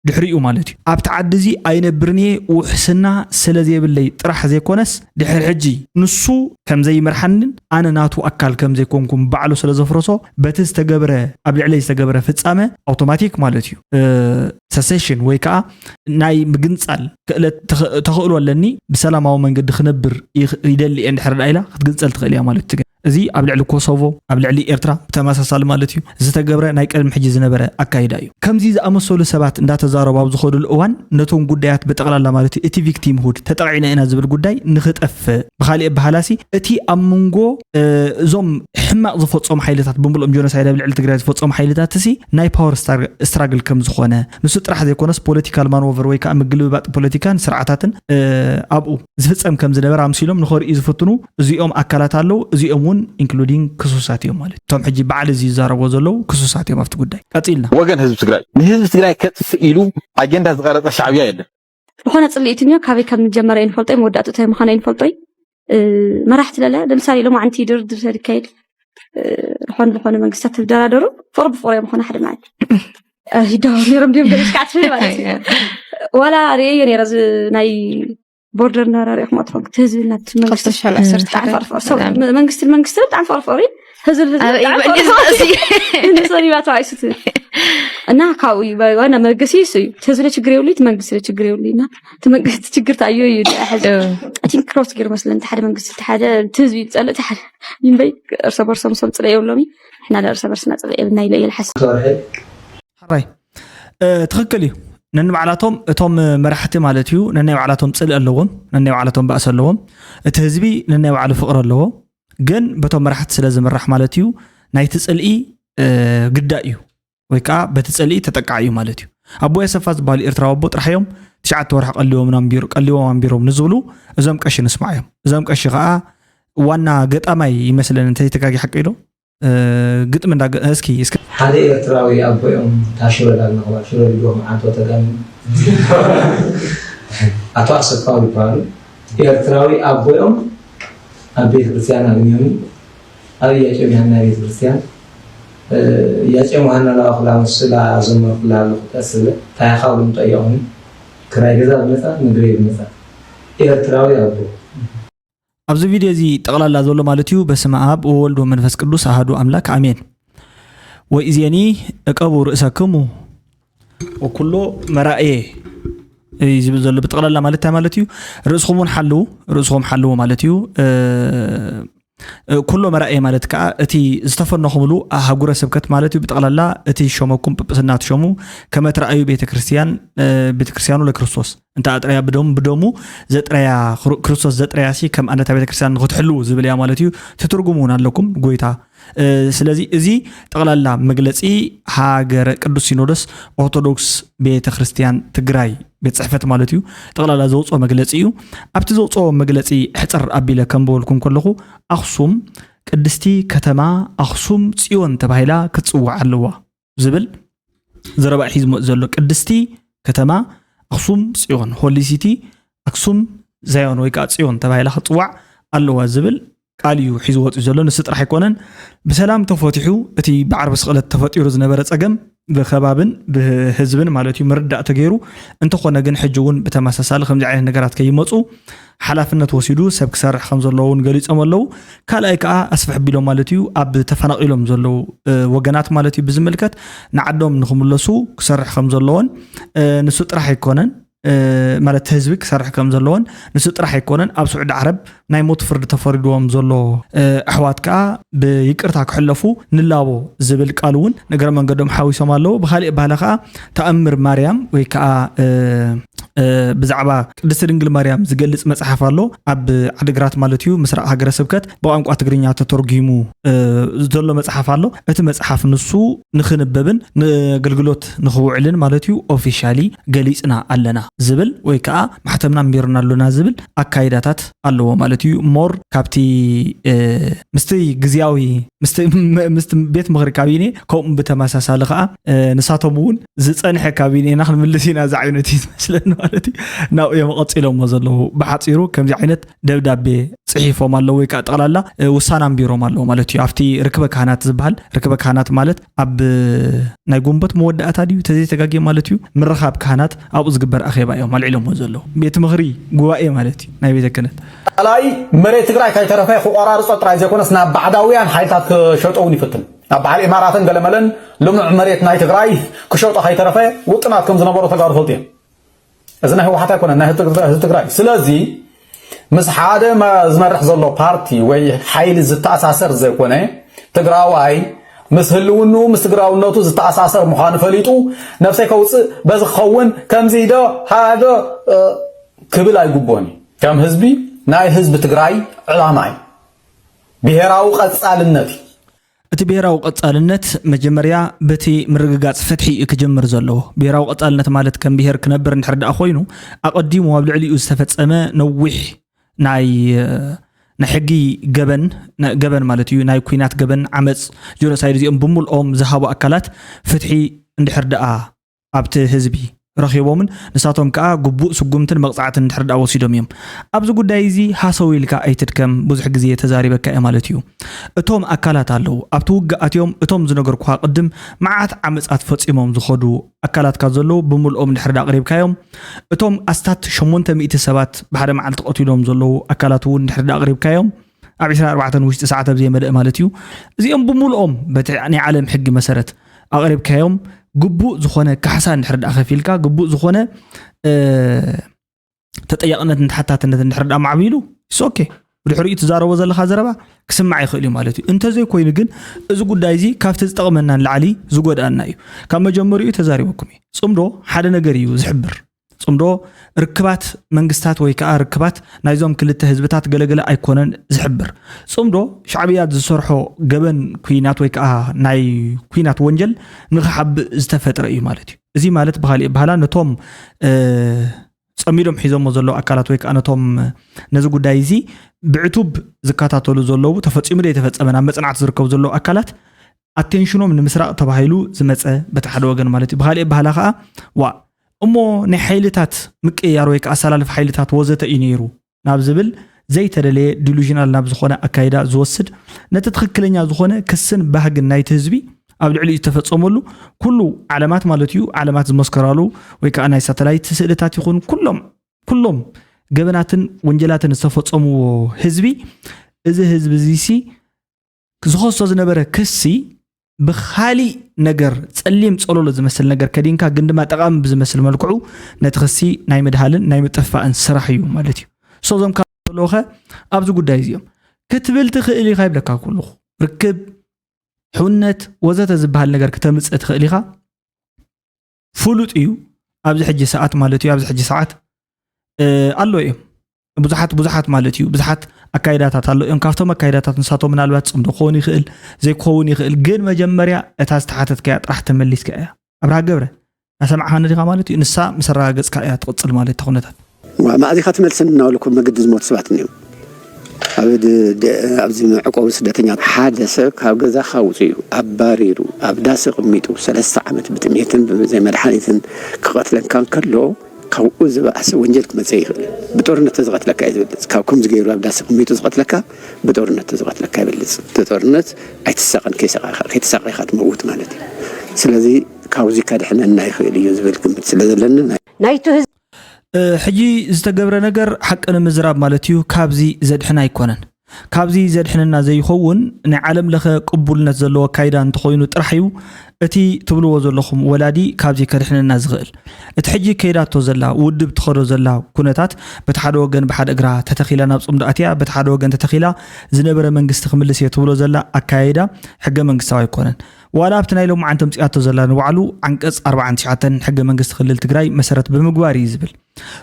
ድሕሪኡ ማለት እዩ ኣብቲ ዓዲ እዚ ኣይነብርኒ ውሕስና ስለ ዘይብለይ ጥራሕ ዘይኮነስ ድሕሪ ሕጂ ንሱ ከም ዘይመርሐንን ኣነ ናቱ ኣካል ከም ዘይኮንኩም ባዕሉ ስለ ዘፍረሶ በቲ ዝተገብረ ኣብ ልዕሊ ዝተገብረ ፍጻመ ኣውቶማቲክ ማለት እዩ ሰሴሽን ወይ ከዓ ናይ ምግንጻል ክእለት ተኽእሎ ኣለኒ ብሰላማዊ መንገዲ ክነብር ይደሊ እንድሕር ዳኢላ ክትግንጸል ትኽእል እያ ማለት እዩ እዚ ኣብ ልዕሊ ኮሶቮ ኣብ ልዕሊ ኤርትራ ተመሳሳሊ ማለት እዩ ዝተገብረ ናይ ቀድሚ ሕጂ ዝነበረ ኣካይዳ እዩ ከምዚ ዝኣመሰሉ ሰባት እንዳተዛረቡ ኣብ ዝኸዱሉ እዋን ነቶም ጉዳያት ብጠቕላላ ማለት እዩ እቲ ቪክቲም ሁድ ተጠቂዕና ኢና ዝብል ጉዳይ ንኽጠፍ ብኻሊእ ኣበሃላሲ እቲ ኣብ መንጎ እዞም ሕማቕ ዝፈጸሙ ሓይልታት ብምልኦም ጆኖሳይድ ኣብ ልዕሊ ትግራይ ዝፈጸሙ ሓይልታት እዚ ናይ ፓወር ስትራግል ከም ዝኾነ ንሱ ጥራሕ ዘይኮነስ ፖለቲካል ማኖቨር ወይ ከዓ ምግልብባጥ ፖለቲካን ስርዓታትን ኣብኡ ዝፍጸም ከም ዝነበረ ኣምሲሎም ንኸሪኡ ዝፍትኑ እዚኦም ኣካላት ኣለዉ እዚኦም including ክሱሳት እዮም ማለት ቶም ሕጂ በዓል እዚ ይዛረብዎ ዘለዉ ክሱሳት እዮም ኣብቲ ጉዳይ ቀፂልና ወገን ህዝቢ ትግራይ ንህዝቢ ትግራይ ከጥፍእ ኢሉ ኣጀንዳ ዝቐረፀ ሻዕብያ የለን ዝኾነ ጽልኢትኛ ካበይ ከም ጀመረ ይንፈልጦይ መወዳእቱ እንታይ ምዃነ ይንፈልጦይ መራሕቲ ለለ ለምሳሌ ሎም ዓንቲ ድርድር ተካይድ ዝኾነ መንግስታት ተደራደሩ ፍቅሪ ብፍቅሪ እዮም ዝኾነ ሓደ ማለት ይዳው ነይሮም ድዮም ገለሽ ካትፍ ማለት ወላ ርአየ ነይረ ናይ بوردر نارا ريخ ما تفوق تهزل نات منقست المنقست تعرف فرفوري هزل نصلي ما تعيشت انا كاوي وانا مرقسيسي تهزل تشغريولي تمنقست تشغريولي نا تمنقست تشغر تايو يدي احد اتين كروس غير مثلا انت حدا منقست حدا تهزي تصلت حد ينبي ارس برس مصل صليولومي احنا ارس برس نصلينا الى الحس حراي تخكلي نني بعلاتهم اتهم مرحتي مالتيو نني بعلاتهم صل اللوهم نني بعلاتهم باس اللوهم اتهزبي نني بعل فقر اللوه جن بتهم مرحت سلازم الرح مالتيو ناي تصلئي قدايو ويكا بتصلئي تتقعيو مالتيو ابو يسفاز بالي ارتراو بو طرحيهم 9 ورح قليو منام بيرو قليو من بيرو نزولو ازم قش نسمعيهم ازم قش غا وانا قطاماي يمثلن انت تكاكي حقيدو ግጥም እንዳ እስኪ ሓደ ኤርትራዊ አቦኦም ታሽረዳ ነው ሽረዳ ማዓቶ ተጋም አቶ አሰፋው ይባላሉ ኤርትራዊ አቦኦም አቤት ክርስቲያን አግኝም አብያጨ ቢያና ቤት ክርስቲያን ያጨ ማህና ለአخلا መስላ አዘመርኩላሉ ተስለ ታያኻውም ጠያውን ክራይ ገዛ በመጣ ምግሬ በመጣ ኤርትራዊ አቦ ኣብዚ ቪድዮ እዚ ጠቕላላ ዘሎ ማለት እዩ በስመ አብ ወወልድ ወመንፈስ ቅዱስ አሐዱ አምላክ አሜን ወኢዜኒ እቀቡ ርእሰክሙ ወኩሎ መራእየ ዝብል ዘሎ ብጠቕላላ ማለት እዩ ርእስኹም ሓልው ማለት እዩ ኩሎ መራእየ ማለት ከዓ እቲ ዝተፈነኹምሉ ሃጉረ ስብከት ማለት እዩ ብጠቕላላ እቲ ሾመኩም ጵጵስና ትሾሙ ከመ ትረአዩ ቤተክርስቲያኑ ለክርስቶስ እንታ አጥራያ ብደሙ ዘጥራያ ክርስቶስ ዘጥራያሲ ከም ኣነታ ቤተክርስቲያን ክትሕልው ዝብል ያ ማለት እዩ ትትርጉሙን ኣለኩም ጎይታ ስለዚህ እዚ ጠቕላላ መግለጺ ሃገረ ቅዱስ ሲኖዶስ ኦርቶዶክስ ቤተክርስቲያን ትግራይ ቤት ጽሕፈት ማለት እዩ ጠቕላላ ዘውጾ መግለጺ እዩ ኣብቲ ዘውጾ መግለጺ ሕጽር ኣቢለ ከም በልኩም ከለኹ ኣኽሱም ቅድስቲ ከተማ ኣኽሱም ጽዮን ተባሂላ ክትጽዋዕ ኣለዋ ዝብል ዘረባ ሒዝ ዘሎ ቅድስቲ ከተማ ኣኽሱም ጽዮን ሆሊ ሲቲ ኣኽሱም ዛዮን ወይ ከዓ ጽዮን ተባሂላ ክትጽዋዕ ኣለዋ ዝብል ቃል እዩ ሒዝ ወጽ ዘሎ ንስ ጥራሕ ኣይኮነን ብሰላም ተፈቲሑ እቲ ብዓርቢ ስቕለት ተፈጢሩ ዝነበረ ጸገም ብኸባብን ብህዝብን ማለት እዩ ምርዳእ ተገይሩ እንተኾነ ግን ሕጂ እውን ብተመሳሳሊ ከምዚ ዓይነት ነገራት ከይመፁ ሓላፍነት ወሲዱ ሰብ ክሰርሕ ከም ዘለውን ገሊፆም ኣለዉ ካልኣይ ከዓ ኣስፍሕ ቢሎም ማለት እዩ ኣብ ተፈናቂሎም ዘለዉ ወገናት ማለት እዩ ብዝምልከት ንዓዶም ንኽምለሱ ክሰርሕ ከም ዘለዎን ንሱ ጥራሕ ኣይኮነን ማለት ህዝቢ ክሰርሕ ከም ዘለዎን ንሱ ጥራሕ ኣይኮነን ኣብ ስዑድ ዓረብ ናይ ሞት ፍርዲ ተፈሪድዎም ዘሎ ኣሕዋት ከዓ ብይቅርታ ክሕለፉ ንላቦ ዝብል ቃል እውን ነገረ መንገዶም ሓዊሶም ኣለዉ ብኻሊእ ባህላ ከዓ ተኣምር ማርያም ወይ ከዓ ብዛዕባ ቅድስት ድንግል ማርያም ዝገልጽ መጽሓፍ ኣሎ ኣብ ዓዲግራት ማለት እዩ ምስራቅ ሃገረ ስብከት ብቋንቋ ትግርኛ ተተርጉሙ ዘሎ መጽሓፍ ኣሎ እቲ መጽሓፍ ንሱ ንኽንበብን ንገልግሎት ንኽውዕልን ማለት እዩ ኦፊሻሊ ገሊጽና ኣለና ዝብል ወይ ከዓ ማሕተምና ምርና ኣለና ዝብል አካይዳታት ኣለዎ ማለት እዩ ሞር ካብቲ ምስቲ ግዝያዊ ምስቲ ቤት ምኽሪ ካቢኔ ከምኡ ብተመሳሳሊ ከዓ ንሳቶም እውን ዝጸንሐ ካቢኔና ክንምልስ ኢና ዛ ዓይነት ይመስለኒ ማለት እዩ ናው የመቐፂሎም ዘለዉ ብሓፂሩ ከምዚ ዓይነት ደብዳቤ ጽሒፎም ኣለዉ ወይ ከዓ ጠቕላላ ውሳና ቢሮም ኣለዉ ማለት እዩ ኣብቲ ርክበ ካህናት ዝበሃል ርክበ ካህናት ማለት ኣብ ናይ ጉንበት መወዳእታ ድዩ ተዘይተጋግየ ማለት እዩ ምርኻብ ካህናት ኣብኡ ዝግበር ኣኼባ እዮም ኣልዒሎም ዘለዉ ቤት ምኽሪ ጉባኤ ማለት እዩ ናይ ቤተ ክህነት ጣላይ መሬት ትግራይ ካይተረፈ ክቆራርጾ ጥራይ ዘይኮነስ ናብ ባዕዳውያን ሓይልታት ክሸጠውን ይፍትን ኣብ በዓል ኢማራትን ገለመለን ልምዕ መሬት ናይ ትግራይ ክሸጦ ካይተረፈ ውጥናት ከም ዝነበሩ ተጋሩ ፈልጥ እዮም እዚ ናይ ህወሓት ኣይኮነን ናይ ህዝቢ ትግራይ ስለዚ ምስ ሓደ ዝመርሕ ዘሎ ፓርቲ ወይ ሓይሊ ዝተኣሳሰር ዘይኮነ ትግራዋይ ምስ ህልውኑ ምስ ትግራውነቱ ዝተኣሳሰር ምዃኑ ፈሊጡ ነፍሰይ ከውፅእ በዚ ክኸውን ከምዚ ዶ ሃዶ ክብል ኣይግቦን ከም ህዝቢ ናይ ህዝቢ ትግራይ ዕላማ እዩ ብሄራዊ ቀጻልነት እቲ ብሄራዊ ቀጻልነት መጀመርያ በቲ ምርግጋጽ ፍትሒ ክጅምር ዘለዎ ብሄራዊ ቀጻልነት ማለት ከም ብሄር ክነብር እንድሕርዳእ ኮይኑ ኣቀዲሙ ኣብ ልዕሊኡ ዝተፈጸመ ነዊሕ ናይ ሕጊ ገበን ማለት እዩ ናይ ኩናት ገበን ዓመጽ ጆኖሳይድ እዚኦም ብምልኦም ዝሃቡ ኣካላት ፍትሒ እንድሕርዳኣ ኣብቲ ህዝቢ ረኺቦምን ንሳቶም ከዓ ግቡእ ስጉምትን መቕጻዕትን እንድሕርዳኣ ወሲዶም እዮም ኣብዚ ጉዳይ እዚ ሃሰው ኢልካ ኣይትድከም ብዙሕ ግዜ ተዛሪበካ እየ ማለት እዩ እቶም ኣካላት ኣለዉ ኣብቲ ውግኣትዮም እቶም ዝነገርኩ ቅድም መዓት ዓመጻት ፈጺሞም ዝኸዱ ኣካላትካ ዘለዉ ብምልኦም እንድሕርዳኣ ቅሪብካዮም እቶም ኣስታት 800 ሰባት ብሓደ መዓልቲ ቀቲሎም ዘለዉ ኣካላት እውን እንድሕርዳኣ ቅሪብካዮም ኣብ 24 ውሽጢ ሰዓት ኣብዘይ መደእ ማለት እዩ እዚኦም ብምልኦም በቲ ናይ ዓለም ሕጊ መሰረት ኣቅሪብካዮም ግቡእ ዝኾነ ካሕሳ እንድሕርዳእ ከፊልካ ግቡእ ዝኾነ ተጠያቅነት እንተሓታትነት እንድሕርዳእ ማዕቢሉ ኦኬ ብድሕሪኡ ትዛረቦ ዘለኻ ዘረባ ክስማዕ ይኽእል እዩ ማለት እዩ እንተዘይ ኮይኑ ግን እዚ ጉዳይ እዚ ካብቲ ዝጠቕመና ንላዕሊ ዝጎዳእና እዩ ካብ መጀመሪኡ ተዛሪበኩም እዩ ጽምዶ ሓደ ነገር እዩ ዝሕብር ጽምዶ ርክባት መንግስታት ወይ ከዓ ርክባት ናይዞም ክልተ ህዝብታት ገለገለ ኣይኮነን ዝሕብር ጽምዶ ሻዕብያት ዝሰርሖ ገበን ኩናት ወይ ከዓ ናይ ኩናት ወንጀል ንኽሓብ ዝተፈጥረ እዩ ማለት እዩ እዚ ማለት ብኻሊእ ባህላ ነቶም ጸሚዶም ሒዞሞ ዘለዉ ኣካላት ወይ ከዓ ነቶም ነዚ ጉዳይ እዚ ብዕቱብ ዝከታተሉ ዘለዉ ተፈጺሙ ደ የተፈጸመና መጽናዕቲ ዝርከቡ ዘለዉ ኣካላት ኣቴንሽኖም ንምስራቅ ተባሂሉ ዝመፀ በቲ ሓደ ወገን ማለት እዩ ብኻሊእ ባህላ ከዓ ዋ እሞ ናይ ሓይልታት ምቅያር ወይ ከዓ ኣሰላልፍ ሓይልታት ወዘተ እዩ ነይሩ ናብ ዝብል ዘይተደለየ ዲሉዥናል ናብ ዝኾነ ኣካይዳ ዝወስድ ነቲ ትክክለኛ ዝኾነ ክስን ባህግን ናይቲ ህዝቢ ኣብ ልዕሊኡ ዝተፈጸመሉ ኩሉ ዓለማት ማለት እዩ ዓለማት ዝመስከራሉ ወይ ከዓ ናይ ሳተላይት ስእልታት ይኹን ኩሎም ገበናትን ወንጀላትን ዝተፈጸምዎ ህዝቢ እዚ ህዝቢ እዚሲ ዝኸሶ ዝነበረ ክሲ ብኻሊ ነገር ጸሊም ጸሎሎ ዝመስል ነገር ከዲንካ ግን ድማ ጠቃሚ ብዝመስል መልክዑ ነቲ ክሲ ናይ ምድሃልን ናይ ምጥፋእን ስራሕ እዩ ማለት እዩ ሶዞም ካለኸ ኣብዚ ጉዳይ እዚኦም ክትብል ትኽእል ኢኻ ይብለካ ኩሉ ርክብ ሕውነት ወዘተ ዝበሃል ነገር ከተምፅእ ትኽእል ኢኻ ፍሉጥ እዩ ኣብዚ ሕጂ ሰዓት ማለት እዩ ኣብዚ ሕጂ ሰዓት ኣሎ እዮም ብዙሓት ማለት እዩ ብዙሓት ኣካይዳታት ኣሎ እዮም ካብቶም ኣካይዳታት ንሳቶም ምናልባት ጽምዶ ክኸውን ይኽእል ዘይክኸውን ይኽእል ግን መጀመርያ እታ ዝተሓተትከያ ጥራሕ ተመሊስካ እያ ኣብርሃ ገብረ ኣሰማዕኻኒ ዲኻ ማለት እዩ ንሳ ምስ ኣረጋገፅካ እያ ትቕፅል ማለት ተኹነታት ማእዚኻ ትመልስን እናበልኩም መግዲ ዝሞት ሰባት እኒኡ ኣብዚ ዕቆብ ስደተኛ ሓደ ሰብ ካብ ገዛኻ ውፅኡ ኣባሪሩ ኣብ ዳስ ቅሚጡ 3 ዓመት ብጥሜትን ብዘይ መድሓኒትን ክቐትለንካ ከሎ ካብኡ ዝበኣሰ ወንጀል ክመፅእ ይኽእል ብጦርነት ተዝቐትለካ እዩ ዝብልፅ ካብ ከምዚ ገይሩ ኣብ ዳስ ቅሚጡ ዝቐትለካ ብጦርነት ተዝቐትለካ ይብልፅ ብጦርነት ኣይትሳቐን ከይተሳቒኻ ትመውት ማለት እዩ ስለዚ ካብዚ ካድሕነና ይኽእል እዩ ዝብል ግምት ስለ ዘለኒ ናይቱ ሕጂ ዝተገብረ ነገር ሓቂ ንምዝራብ ማለት እዩ ካብዚ ዘድሕና ኣይኮነን ካብዚ ዘድሕነና ዘይኸውን ናይ ዓለም ለኸ ቅቡልነት ዘለዎ ካይዳ እንተኾይኑ ጥራሕ እዩ እቲ ትብልዎ ዘለኹም ወላዲ ካብዚ ከድሕነና ዝኽእል እቲ ሕጂ ከይዳቶ ዘላ ውድብ ትኸዶ ዘላ ኩነታት በቲ ሓደ ወገን ብሓደ እግራ ተተኺላ ናብ ጽምዶ ኣትያ በቲ ሓደ ወገን ተተኺላ ዝነበረ መንግስቲ ክምልስ እየ ትብሎ ዘላ ኣካይዳ ሕገ መንግስታዊ ኣይኮነን ዋላ ኣብቲ ናይ ሎማዓንቲ ምፅኣቶ ዘላ ንባዕሉ ዓንቀጽ 49 ሕገ መንግስቲ ክልል ትግራይ መሰረት ብምግባር እዩ ዝብል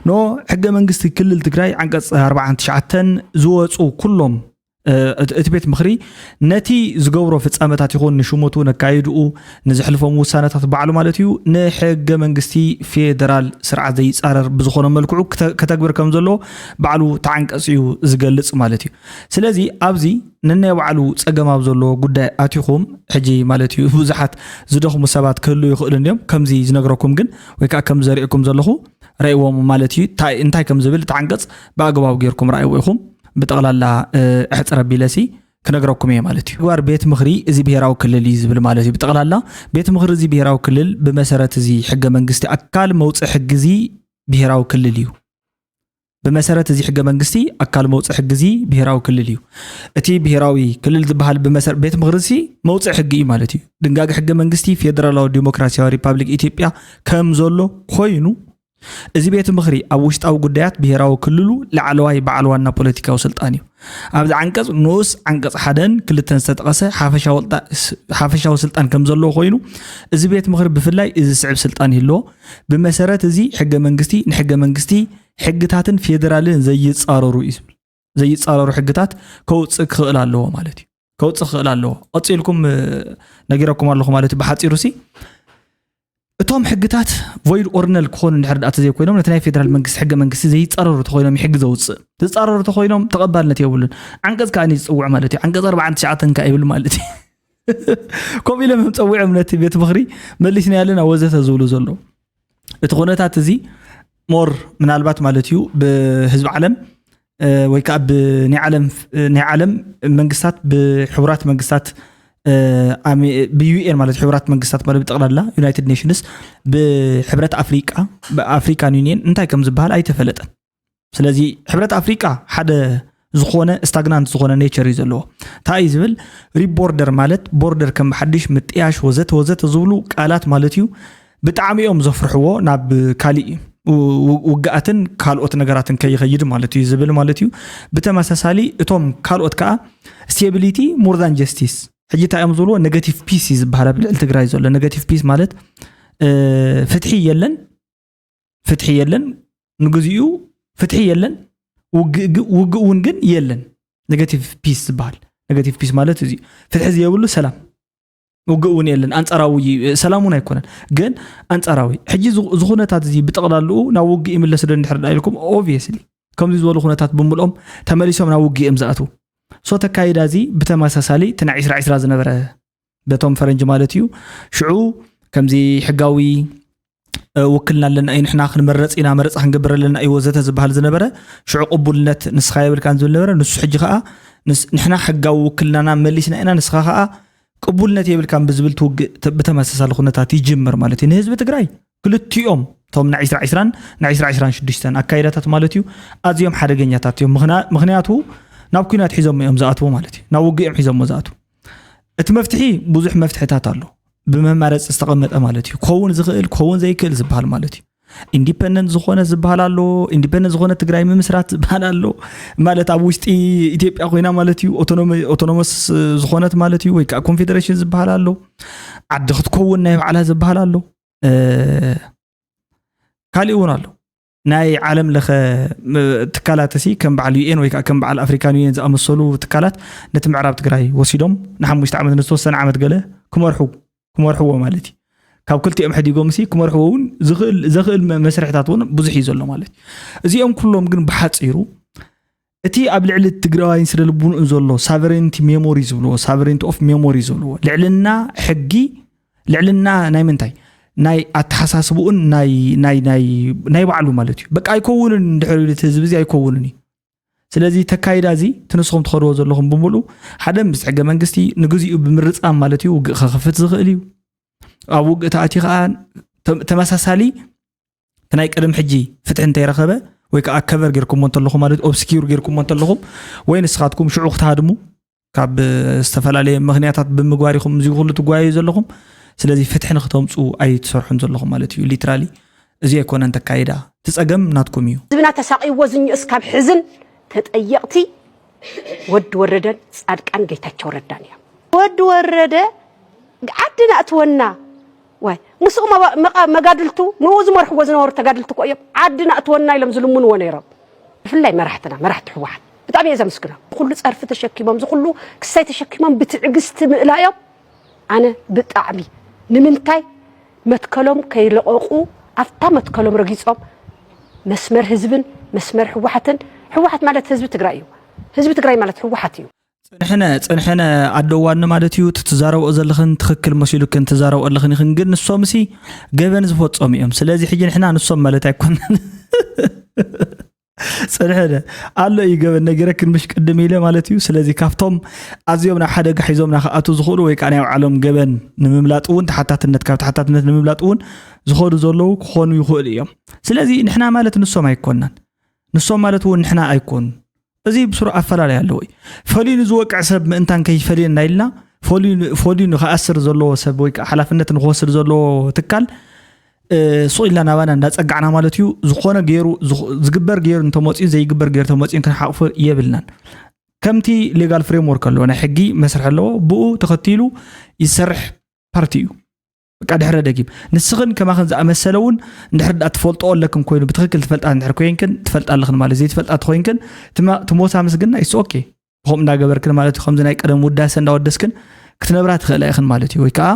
نو حق منجستي كل التجراي عنقص 49 زوصو كلهم اتبيت مخري نتي زغورو فصامتات يكون نشموتو نكايدو نزحلفهم وسانات بعلو مالتيو نحق منجستي فيدرال سرعه زي صارر بزخونه ملكعو كتغبر كم زلو بعلو تعنقصيو زغلص مالتيو سلازي ابزي نني بعلو صقماب زلو غداي اتيخوم حجي مالتيو بزحات زدخو مسابات كلو يخلنيم كمزي زنغركم جن ويكا كم زريكم زلخو رايوم مالتيو تاي انتاي كم زبل تعنقص باغباو غيركم رايويكم بتقلالا احصر بيلسي كنغركم يا مالتي غوار بيت مخري ازي بهراو كلل يزبل مالتي بتقلالا بيت مخري ازي بهراو كلل بمسرت ازي حق منجستي اكال موص حجزي بهراو كلل يو بمسرت ازي حق منجستي اكال موص حجزي بهراو كلل يو اتي بهراوي كلل زبحال بمسر بيت مخرسي موص حقي مالتي دنغاغ حق منجستي فيدرالو ديموكراسياوي ريبابليك ايثيوبيا كم زولو خوينو ازي بيت مخري اب وشطاو غدايات بهراو كللو لعلواي بعلوانا بوليتيكاو سلطانيو ابز عنقص نوس عنقص حدن كلتن استقاسه حافشاو سلطان كم زلو خوينو ازي بيت مخري بفلاي ازي صعب سلطان يلو بمسارات ازي حق منجستي نحق منجستي حقتاتن فيدرالين زي يصاررو يسبل زي يصاررو حقتات كوص خيل الله مالتي كوص خيل الله اصيلكم نغيركم الله مالتي بحصيروسي اتوم حقتات فويد اورنال كون ندحر ات زي كوينوم نتناي فيدرال منجست حق منجست زي يصررو تخوينوم يحق زوص تصررو تخوينوم تقبالنت يبلن عنقز كاني صوع مالتي عنقز 49 كايبل مالتي كوم الى مصوع امنتي بيت بخري مليسنا يالنا وزته زولو زلو اتخونتات زي مور من البات مالتيو بحزب عالم ويكاب ني عالم منجستات بحورات منجستات بيو ان مالت حبرات منجستات مالت بتقلالا يونايتد نيشنز بحبرات بافريكان يونين انتاي كم زبال اي تفلطن سلازي حبرات افريقيا حدا زخونه استاغنانت زخونه نيتشر يزلو تاي زبل ريبوردر مالت بوردر كم حدش متياش وزت زولو قالات مالتيو بتعاميهم زفرحو ناب كالي وقعتن كالوت نغراتن كيخيد مالتيو زبل مالتيو بتماساسالي اتوم كالوت كا ستابيليتي مور ذان جاستيس حجي تايم زولو نيجاتيف بيسز بحال بالتجراي زول نيجاتيف بيس مالت فتحي يلن نغزيو فتحي يلن وقون جن يلن نيجاتيف بيس بحال نيجاتيف بيس مالت زي فتح زي يقولوا سلام وقون يلن انصراوي سلامون يكونن جن انصراوي حجي زخونتات زي بتقلالو ناوقي يملس دندحر دايلكم اوبفيسلي كم زي زولو خونتات بملهم تمليسهم ناوقي امزاتو صوت كايدازي بتماساسالي تنع 10 زنبره بتوم فرنج مالتيو شعو كمزي حقاوي وكلنا لنا اي نحنا خنمرص اينا مرص حنقبر لنا اي وزته زبحال زنبره شعو قبولነት نسخايبل كان زول نبره نس حجي خا نحنا حقاو وكلنا مليسنا اينا نسخا خا قبولነት يبل كان بزبل توق بتماساسال خنتات يجمر مالتي نهزب تግራይ كلتيوم توم نع 10 شدشتن اكايداتات مالتيو ازيوم حدغኛታት يوم مخنياتو نابكينات حيزم امزاتو مالتي ناوقيم حيزم مزاتو اتمفتحي بوزح مفتحتات الله بممارص استقمط مالتي كون زخيل كون زيكل زبحال مالتي انديبندنت زخونه زبحال الله انديبندنت زخونه تግራይ ممسرات زبحال الله مالت اب وشتي ايثيوبيا خوينا مالتي اوتونوموس زخونه مالتي وي كونفدريشن زبحال الله عدخت كون ناي على زبحال الله كاليون الله ناي عالم لخ تكالاتسي كم بعل يو ان ويكا كم بعل افريكان يونين زامسولو تكالات نت معراب تግራይ وسيدوم نحمشت عمت نستوسن عمت قله كمرحو مالتي كاب كلتي ام حدي قومسي كمرحوون زغل مسرحتاتون بزح يزلو مالتي ازيهم كلهم ግን بحصيرو اتي اب لعل تግራይ سر لبون انزلو سافرينتي ميموريز بلو سافرينتي اوف ميموريز بلو لعلنا حقي لعلنا ناي منتاي ناي اتحساسبون ناي بعلو مالتي بقى يكونن دحر لتهزب زي يكونني ስለዚህ ተካይዳዚ ትንስኩም ተخرو ዘለኹም በሙሉ ሓደ ምስዕገ መንግስቲ ንግዚኡ ብምርጻ ማለትዩ ከኸፍት ዝኽእል እዩ ኣብ ውግእታ ኣቲኻ ተመሳሳሊ ተናይ ቀደም ሕጂ ፍትሕ እንተይረኸበ ወይ ከዓ ከቨር ጌርኩም እንተለኹም ማለት ኦብስኪር ጌርኩም እንተለኹም ወይ ንስኻትኩም ሽዑ ክታድሙ ካብ ዝተፈላለዩ ምኽንያታት ብምግባሪኹም እዚ ሁሉ ትጓዩ ዘለኹም ስለዚህ ፍትሕ ንኽተምፁ ኣይትሰርሑን ዘለኹም ማለት እዩ ሊትራሊ እዚ ኣይኮነን ተካይዳ ትጸገም ናትኩም እዩ ዝብና ተሳቂዎ ዝኝ እስካብ ሕዝን ተጠየቅቲ ወድ ወረደን ጻድቃን ጌታቸው ረዳን ያ ወድ ወረደ ዓድና እትወና واي مسو مقادلتو نوز مرحو زنور تقادلتو قيب عدنا اتونا يلم زلمون ونيرب بفلاي مرحت حواحد بطعمي اذا مسكنا كل صرف تشكيمم كله كساي تشكيمم بتعقست ملايب انا بطعمي نمنتاي متكلم كيلققو افتا متكلم رغيصوم مسمر حزبن مسمر حواحت مالت حزب تግራይ ማለት حواحت እዩ صنحنا عدوان مالتيو تتزارو زلخن تخكل مسيلكن تزارو اللخن يخن ግን ንሶም ሲ ገበን ዝፈጾም እዮም ስለዚ ሕጂ ንሕና ንሶም ማለት አይኮን صنحنا አሎ ይገበን ነገረክን ምሽ ቅድም ኢለ ማለት እዩ ስለዚ ካፍቶም አዝዮም ናብ ሓደ ጋሒዞም ናኸአቱ ዝኽሩ ወይ ካን ያው ዓለም ገበን ንምምላጥውን ተሓታትነት ካብ ተሓታትነት ንምምላጥውን ዝኸዱ ዘለው ክኾኑ ይኽእል እዮም ስለዚ ንሕና ማለት ንሶም አይኮናን ንሶም ማለት እውን ንሕና አይኮን እዚ ብስሩ አፈላላ ያለው ፈሊን ዝወቅዕ ሰብ ምእንታን ከይፈሊን ናይልና ፎሊን ከአስር ዘሎ ሰብ ወይ ሓላፍነት ንወስድ ዘሎ ትካል ሶኢላ ናባና እንዳጸጋዕና ማለት እዩ ዝኾነ ገይሩ ዝግበር ገይሩ እንተመጽኡ ዘይግበር ገይሩ ተመጽኡ ክንሓቅፎ የብልናን ከምቲ ሌጋል ፍሬምወርክ አሎ ናይ ሕጊ መስርሕ አሎ ብኡ ተኸቲሉ ይሰርሕ ፓርቲ እዩ በቃ ድሕረ ደጊም ንስኽን ከማኸን ዝኣመሰለውን እንድሕር ትፈልጦ ኣለክን ኮይኑ ብትክክል ትፈልጣ እንድሕር ኮይንክን ትፈልጣለኽን ማለት ዘይ ትፈልጣ ኮይንክን ትሞሳ ምስግና ይስ ኦኬ ብኸም እንዳገበርክን ማለት ከምዚ ናይ ቀደም ውዳሰ እንዳወደስክን ክትነብራ ትኽእል ኢኽን ማለት እዩ ወይ ከዓ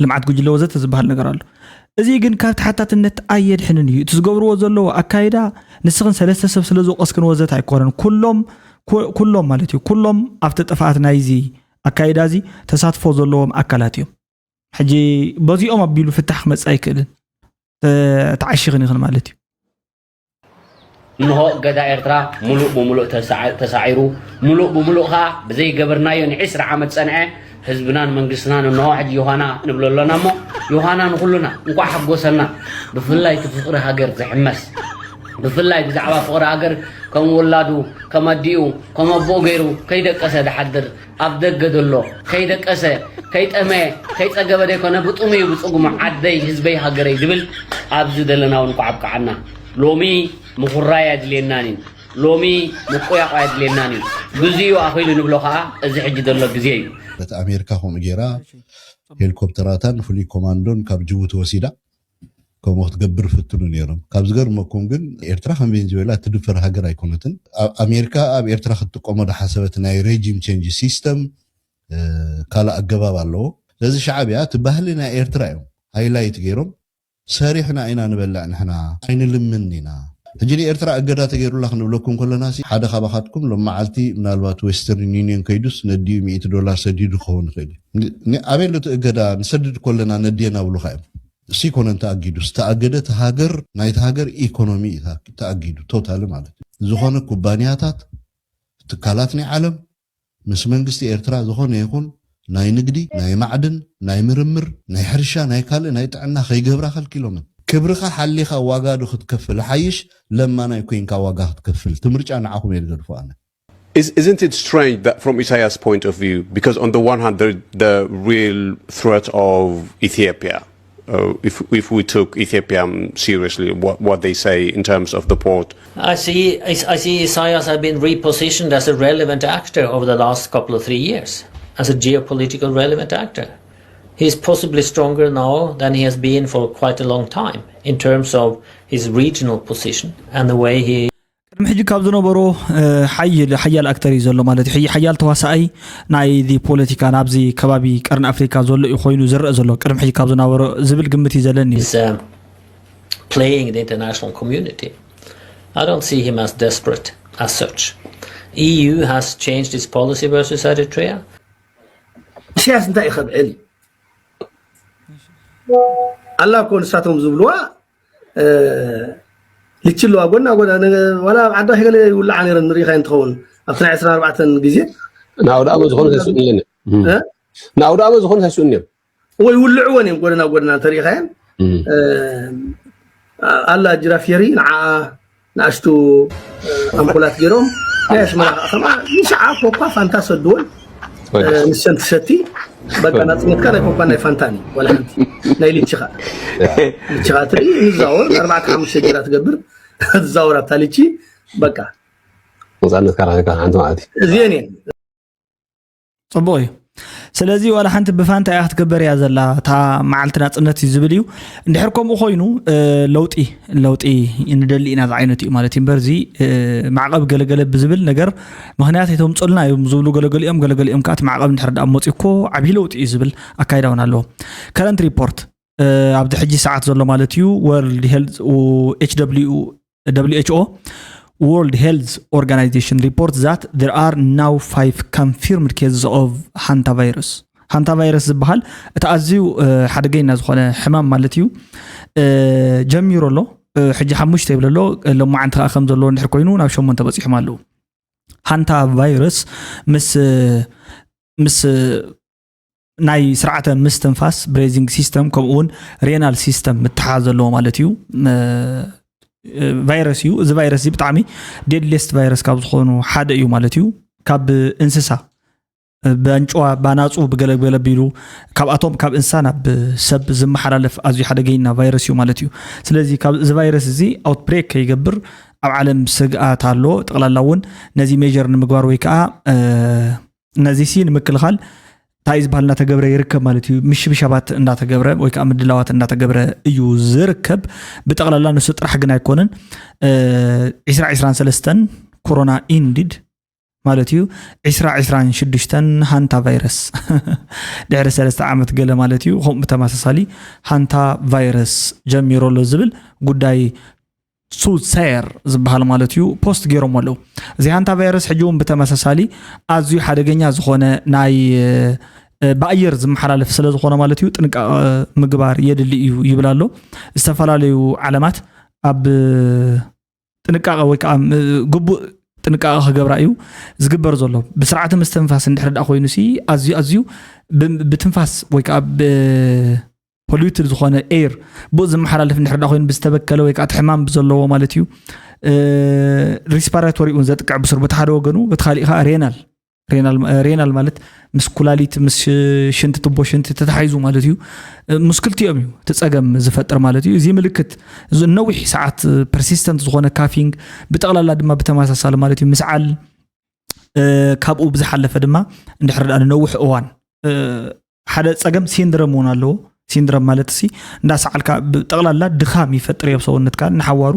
ልምዓት ጉጅለ ወዘተ ዝበሃል ነገር ኣሎ እዚ ግን ካብ ተሓታትነት ኣየድሕንን እዩ ትዝገብርዎ ዘለዎ ኣካይዳ ንስኽን ሰለስተ ሰብ ስለ ዝወቀስክን ወዘተ ኣይኮነን ኩሎም ማለት እዩ ኩሎም ኣብቲ ጥፋኣት ናይዚ ኣካይዳ እዚ ተሳትፎ ዘለዎም ኣካላት እዮም ሕጂ በዚኦም ኣቢሉ ፍታሕ ክመጽ ኣይክእልን ተዓሽኽን ይኽን ማለት እዩ እንሆ ገዳ ኤርትራ ሙሉእ ብሙሉእ ተሳዒሩ ሙሉእ ብሙሉእ ኸዓ ብዘይ ገበርናዮ ን20 ዓመት ጸንዐ ህዝብናን መንግስትናን እንሆ ሕጂ ዮሃና ንብሎ ኣለና እሞ ዮሃና ንኩሉና እንኳ ሓጎሰና ብፍላይ ፍቅሪ ሃገር ዝሕመስ ብፍላይ ብዛዕባ ፍቅሪ ሃገር ከም ወላዱ ከም ኣዲኡ ከም ኣቦኡ ገይሩ ከይደቀሰ ድሓድር ኣብ ደገ ዘሎ ከይደቀሰ ከይጠመ ከይፀገበ ደይኮነ ብጡምዩ ብፅጉሙ ዓደይ ህዝበይ ሃገረይ ዝብል ኣብዚ ዘለና እውን ኳዓብቃዓና ሎሚ ምኹራይ ኣድልየናኒ ሎሚ ምቁያቕ ኣድልየናኒ ግዜኡ ኣኺሉ ንብሎ ከዓ እዚ ሕጂ ዘሎ ግዜ እዩ ኣሜሪካ ከምኡ ጌራ ሄሊኮፕተራታን ፍሉይ ኮማንዶን ካብ ጅቡቲ ወሲዳ ከምኡ ክትገብር ፍትኑ ነይሮም ካብ ዝገርመኩም ግን ኤርትራ ከም ቬንዙዌላ ትድፈር ሃገር ኣይኮነትን ኣሜሪካ ኣብ ኤርትራ ክትጥቀሞ ዳሓሰበት ናይ ሬጂም ቼንጅ ሲስተም ካልእ ኣገባብ ኣለዎ ስለዚ ሻዕብያ እቲ ባህሊ ናይ ኤርትራ እዮም ሃይላይት ገይሮም ሰሪሕና ኢና ንበልዕ ንሕና ኣይንልምን ኢና ሕጂ ኤርትራ እገዳ ተገይሩላ ክንብለኩም ከለና ሓደ ካባኻትኩም ሎም መዓልቲ ምናልባት ዌስተርን ዩኒየን ከይዱስ ነዲዩ $100 ሰዲዱ ክኸውን ይኽእል ኣበይ ሉ እገዳ ንሰድድ ከለና ነድየና ብሉካ እዮም እሲ ኮነን ተኣጊዱስ ተኣገደ ሃገር ናይቲ ሃገር ኢኮኖሚ ተኣጊዱ ቶታሊ ማለት እዩ ዝኾነ ኩባንያታት ትካላት ናይ ዓለም ምስ መንግስቲ ኤርትራ ዝኾነ ይኹን ናይ ንግዲ ናይ ማዕድን ናይ ምርምር ናይ ሕርሻ ናይ ካልእ ናይ ጥዕና ከይገብራ ከልኪሎምን ክብርኻ ሓሊኻ ዋጋ ዶ ክትከፍል ሓይሽ ለማ ናይ ኮይንካ ዋጋ ክትከፍል ትምርጫ ንዓኹም የልገድፎ ኣነ Isn't it strange that from Isaiah's point of view, because on the one hand the real threat of Ethiopia, if we took Ethiopia seriously, what they say in terms of the port. I see Isaias has been repositioned as a relevant actor over the last couple of 3 years, as a geopolitical relevant actor. He's possibly stronger now than he has been for quite a long time in terms of his regional position and the way he ሕጂ ካብ ዝነበሩ ሓያል ኣክተር እዩ ዘሎ ማለት እዩ ሓያል ተዋሳኣይ ናይ ዚ ፖለቲካ ናብዚ ከባቢ ቀርን ኣፍሪካ ዘሎ እዩ ኮይኑ ዝርአ ዘሎ ቅድም ሕጂ ካብ ዝነበሩ ዝብል ግምት እዩ ዘለኒ playing the international community. I don't see him as desperate as such. EU has changed its policy versus Eritrea. ሲያስ እንታይ ይኸብዕል አላ ኮን ሳቶም ዝብልዋ ልችልዋ ጎና ወላ ዓዳ ሕገለ ይውላዕ ነይረን ንሪኢኻ እንትኸውን ኣብቲ ናይ 14 ግዜ ናውዳ ኣበ ዝኾኑ ተስኡንየን ናውዳ ኣበ ዝኾኑ ተስኡንየን ወይ ውልዕዎን እዮም ጎደና ተሪኢኻየን ኣላ ጅራፍየሪ ንዓ ንኣሽቱ ኣምፑላት ገይሮም ናይ ኣስመራ ከተማ ንሽዓ ኮኳ ፋንታ ሰድዎን ንሰን ትሰቲ በቃ ናፅነትካ ናይ ኮኳ ናይ ፋንታኒ ወላ ሓንቲ ናይ ልችኻ ትርኢ ንዛወር 4-5 ጀራ ትገብር ትዛወር ኣብታ ልቺ በቃ ነፃነትካ ራስካ ሓንቲ ማለት እዩ እዚአን እየን ፅቡቅ እዩ ስለዚህ ወላ ሓንቲ ብፋንታ ያህት ገበር ያ ዘላ ታ ማዓልትና ጽነት ይዝብልዩ እንድሕርኩም ኮይኑ ለውጢ እንደሊና ዝዓይነት እዩ ማለት ይምበርዚ ማዕቀብ ገለገለ ብዝብል ነገር ምክንያት የተምጽልና እዮም ዝብሉ ገለገሊኦም ካት ማዕቀብ እንድሕርዳ ሞጽኮ ዓቢ ለውጢ ይዝብል አካይዳውን አሎ ከረንት ሪፖርት ኣብቲ ሕጂ ሰዓት ዘሎ ማለት እዩ ወርልድ ሄልዝ WHO World Health Organization reports that there are now 5 confirmed cases of hantavirus. Hantavirus ዝበሃል እቲ ኣዝዩ ሓደገኛ ዝኾነ ሕማም ማለት እዩ ጀሚሮሎ ሕጂ 5 ይብለሎ ለማዓንቲ ከም ዘሎ እንድሕር ኮይኑ ናብ 8 በፂሖም ኣለዉ hantavirus ምስ ናይ ስርዓተ ምስትንፋስ ብሬዚንግ ሲስተም ከምኡውን ሬናል ሲስተም ምትሓዝ ዘለዎ ማለት እዩ ቫይረስ እዩ እዚ ቫይረስ እዚ ብጣዕሚ ዴድሊስት ቫይረስ ካብ ዝኾኑ ሓደ እዩ ማለት እዩ ካብ እንስሳ በእንጭዋ ባናጹ ብገለገለ ቢሉ ካብኣቶም ካብ እንስሳ ናብ ሰብ ዝመሓላለፍ ኣዝዩ ሓደገኛ ቫይረስ እዩ ማለት እዩ ስለዚ ካብ እዚ ቫይረስ እዚ አውትብሬክ ይገብር ኣብ ዓለም ስግኣት ኣሎ ጠቕላላ እውን ነዚ ሜጀር ንምግባር ወይ ከዓ ነዚ ንምክልኻል ታይዝ ባህልና ተገብረ ይርከብ ማለት እዩ ምሽብሻባት እንዳተገብረ ወይ ከዓ ምድላዋት እንዳተገብረ እዩ ዝርከብ ብጠቕላላ ንሱ ጥራሕ ግን ኣይኮነን 2023 ኮሮና ኢንዲድ ማለት እዩ 2026 ሃንታ ቫይረስ ድሕሪ 3 ዓመት ገለ ማለት እዩ ከም ተመሳሳሊ ሃንታ ቫይረስ ጀሚሮሎ ዝብል ጉዳይ ሱሳየር ዝበሃል ማለት እዩ ፖስት ገይሮም ኣለዉ እዚ ሃንታ ቫይረስ ሕጂውን ብተመሳሳሊ ኣዝዩ ሓደገኛ ዝኾነ ናይ በአየር ዝመሓላለፍ ስለ ዝኾነ ማለት እዩ ጥንቃቄ ምግባር የድሊ እዩ ይብላሎ ዝተፈላለዩ ዓለማት ኣብ ጥንቃቄ ወይ ከዓ ግቡእ ጥንቃቄ ክገብራ እዩ ዝግበር ዘሎ ብስርዓተ ምስትንፋስ እንድሕርዳ ኮይኑ ሲ ኣዝዩ ብትንፋስ ወይ ከዓ ፖሊዩትድ ዝኾነ ኤር ብኡ ዝመሓላለፍ እንድሕርዳ ኮይኑ ብዝተበከለ ወይ ከዓ ሕማም ዘለዎ ማለት እዩ ሪስፓራቶሪ እውን ዘጥቅዕ ብስር በተሓደ ወገኑ በተኻሊእ ከዓ ሬናል ማለት ምስ ኩላሊት ምስ ሽንት ትቦ ሽንት ተታሒዙ ማለት እዩ ሙስክልቲኦም እዩ ተጸገም ዝፈጥር ማለት እዩ እዚ ምልክት ነዊሕ ሰዓት ፐርሲስተንት ዝኾነ ካፊንግ ብጠቕላላ ድማ ብተመሳሳሊ ማለት እዩ ምስዓል ካብኡ ብዝሓለፈ ድማ እንድሕርዳ ነዊሕ እዋን ሓደ ጸገም ሲንድሮም እውን ኣለዎ ሲንድሮም ማለት ሲ እንዳሰዓልካ ጠቕላላ ድኻም ይፈጥር የብሰውነትካ ንሓዋሩ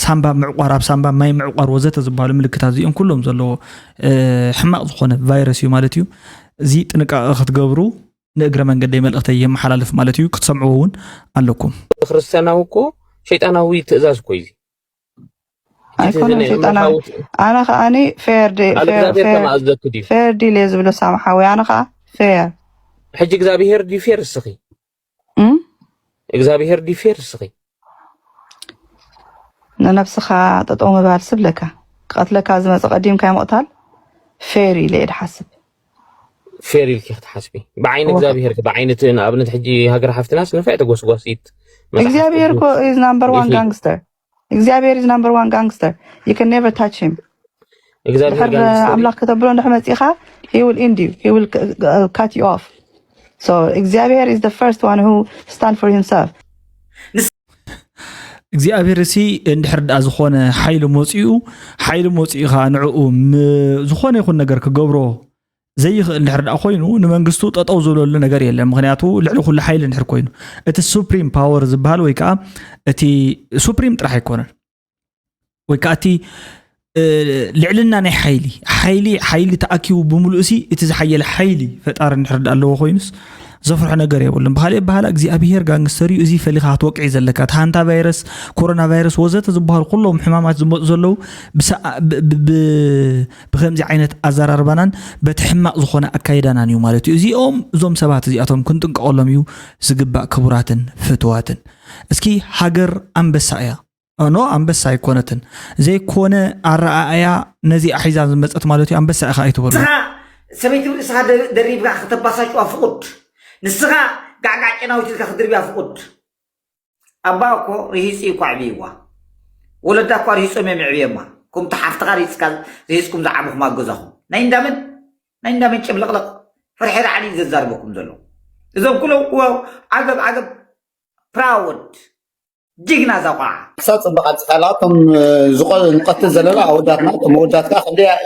ሳምባ ምዕቋር ኣብ ሳምባ ማይ ምዕቋር ወዘተ ዝበሃሉ ምልክታት እዚኦም ኩሎም ዘለዎ ሕማቅ ዝኾነ ቫይረስ እዩ ማለት እዩ እዚ ጥንቃቄ ክትገብሩ ንእግረ መንገዲ መልእኽተይ የመሓላለፍ ማለት እዩ ክትሰምዕዎ እውን ኣለኩም ክርስቲያናዊ እኮ ሸይጣናዊ ትእዛዝ እኮ እዩ ኣይኮነ ሸይጣናዊ ኣነ ከዓኒ ፌር ዲል ዝብሎ ሳምሓዊ ኣነ ከዓ ፌር ሕጂ እግዚአብሔር ዲፌር እስኺ እግዚአብሔር ዲፌር እስኺ ንነፍስኻ ጠጠው ምባል ስብለካ ቀትለካ ዝመፀ ቀዲምካ ይሞቕታል ፌር ኢለ ድሓስብ ፌር ኢልኪ ክትሓስቢ ብዓይኒ እግዚአብሔር ብዓይነት ንኣብነት ሕጂ ሃገር ሓፍትናስ ንፋዕ ተጎስጓሲት እግዚአብሔር እኮ is number 1 gangster እግዚአብሔር is number 1 gangster you can never touch him እግዚአብሔር አምላክ ከተብሎ እንደመጽኢኻ he will end you he will cut you off so እግዚአብሔር is the first one who stand for himself እግዚአብሔር ሲ እንድሕርዳ ዝኾነ ሓይሊ ሞጽኢኻ ንዕኡ ዝኾነ ይኹን ነገር ክገብሮ ዘይኽእል እንድሕርዳ ኮይኑ ንመንግስቱ ጠጠው ዝብለሉ ነገር የለን ምክንያቱ ልዕሊ ኩሉ ሓይሊ እንድሕር ኮይኑ እቲ ሱፕሪም ፓወር ዝበሃል ወይ ከዓ እቲ ሱፕሪም ጥራሕ ኣይኮነን ወይ ከዓ እቲ ልዕልና ናይ ሓይሊ ተኣኪቡ ብምሉእ ሲ እቲ ዝሓየለ ሓይሊ ፈጣሪ እንድሕርዳ ኣለዎ ኮይኑስ ዘፍርሕ ነገር የብሉን ብኻልእ ባህላ እግዚአብሔር ጋንግስተር እዩ እዚ ፈሊኻ ትወቅዒ ዘለካ ሃንታ ቫይረስ ኮሮና ቫይረስ ወዘተ ዝበሃል ኩሎም ሕማማት ዝመፁ ዘለው ብከምዚ ዓይነት ኣዘራርባናን በቲ ሕማቅ ዝኾነ ኣካይዳናን እዩ ማለት እዩ እዞም ሰባት እዚኣቶም ክንጥንቀቐሎም እዩ ዝግባእ ክቡራትን ፍትዋትን እስኪ ሃገር ኣንበሳ እያ ኖ አንበሳ አይኮነትን ዘይኮነ አራአያ ነዚ አሒዛ ዝመፀት ማለት እዩ አንበሳ ኢኻ አይተበሉ ሰበይቲ ንስኻ ደሪብካ ክትባሳጭ አፍቁድ ንስኻ ጋጋጭናው ትልካ ክትድርብ አፍቁድ አባ እኮ ሪሂጽ እኮ ዓብይዋ ወለዳ እኮ ሪሂጾም የምዕብየማ ኩም ተሓፍትኻ ሪሂጽካ ሪሂጽኩም ዝዓብኹም ኣገዛኹም ናይ እንዳምን ጭምልቕልቕ ፍርሒር ዓሊ ዘዛርበኩም ዘሎ እዞም ኩሎም ዓገብ ፕራውድ ጅግና ዘቋ صبغ علاقتهم نقطة زلالة أوداتنا موداتك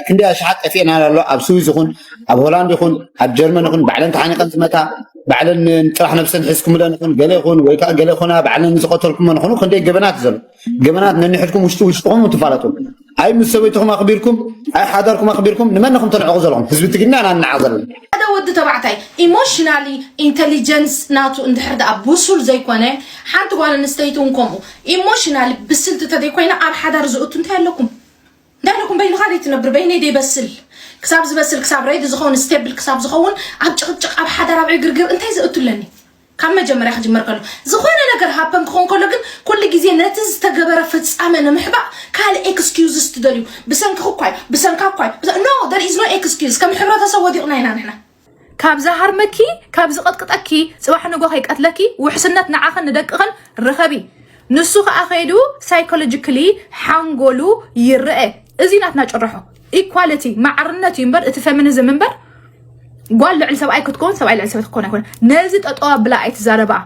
كندي أشحات فينا لا أبسوي زخون أب هولندا يخون أب جرمن يخون بعلن تحني قنت متى بعلن نطرح نفسنا نحسكم لا نخون قال يخون ويكا قال يخونا بعلن نزقتلكم من خونو كندي جبنات زل جبنات نحكم وش تقوم وتفعلتم أي مسويتهم أخبركم أي حضركم أخبركم نمنكم تنعوزلهم حزب تجنا أنا نعوزلهم هذا ود تبعتي ايموشنالي انتليجنس ناتو اندحر دا بوصل زي كونه حانت قال نستيتونكم ايموشنالي بسلت تدي كوينا اب حدار زقتو انت لكم دالكم بين غادي تنبر بين يدي بسل كساب زبسل كساب ريد زخون ستيبل كساب زخون اب چقچق اب حدار اب غرغر انت زقتو لني كما جمر يا جمر قالو زخونه ነገር هابن كون كل ግን كل ጊዜ ነትዝ ተገበረ ፍጻመነ محبا ካል ኤክስኪውዝስ ትደልዩ بسنك خوكاي بسنك خوكاي نو ذير از نو ኤክስኪውዝ كم حبرته سوديقنا هنا نحن كابز هرمكي كابز قطقطكي صباح نغو خيقتلكي وحسنت نعاخن ندقخن رخبي نسوخ اخيدو سايكولوجيكلي حانغولو يرئ ازيناتنا ጨرحو ايكواليتي معرنت ينبر اتفمنزم منبر قال لعل سبعي كتكون سبعي لعل سبعي تكون نازت اطوا بلا ايت زربا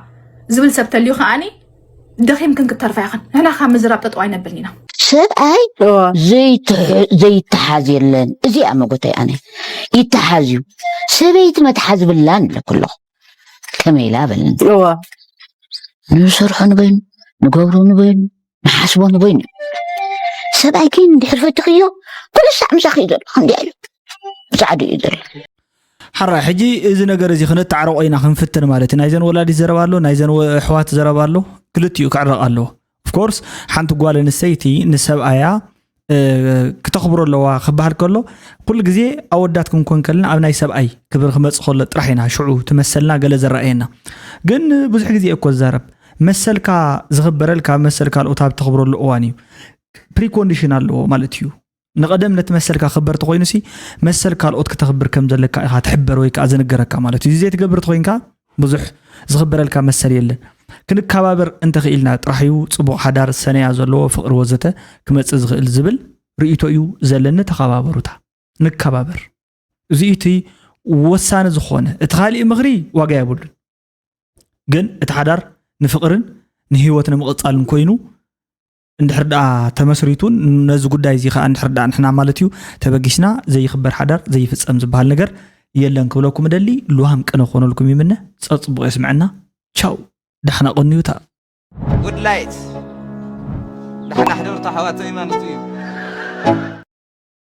زبل سبتليو خاني دخيم كن كترفع يخن هنا خامز رابط اطوا ينبلنينا سبعي زي تحازيلن ازي امغوتي اني يتحازيو سبيت ما تحازب اللان لكله كميلا بلن نسرح نبين نقبرو نبين نحاسبو نبين سبعي كين دحرفة تخيو كل الساعة مساخيدل خندي عليك مساعدو يدل حرا حجي إذا نجار زي خنت تعرو أينا خنفتنا مالتي نايزن ولادي زربالو نايزن حوات زربالو كلتيو كعرق الله of course حنتو قال نسيتي نسب آيا كتخبروا له خبار كله كل جزء أوداتكم كون كلنا أبناء سبعي كبر خمس خلت رحينا شعو تمثلنا جلز الرأينا جن بزح جزء أكو الزرب مثل كا زغبر لك مثل كا الأطاب تخبروا له أواني بريكونديشنال له مالتيو نقدم نتمثل كا خبر تقوي نسي مثل كا الأط كتخبر كم ذلك هتحبر ويك أذن الجرك مالتيو زي تقبر تقوين كا بزح زغبر لك مثل يلا كن كبابر انت خيلنا طرحيو صبو حدار السنه يازلو فقر وزته كمص زغل زبل ريتو يو زلنه تخبابروتا نكبابر زيتي وسان زخونه اتخالي مغري واغا يبل جن اتحدار نفقرن نهيوتنا مقصالن كوينو اندحردا تمسريتون نز غداي زي خا اندحردا نحنا مالتيو تبغيشنا زي خبر حدار زي فصم زبال ነገር يلن كبلكم دلي لوهم قنه خونلكم يمنه صصبو يسمعنا تشاو دحنا قنيوتا good light دحنا حضرت حواتي ما نطيب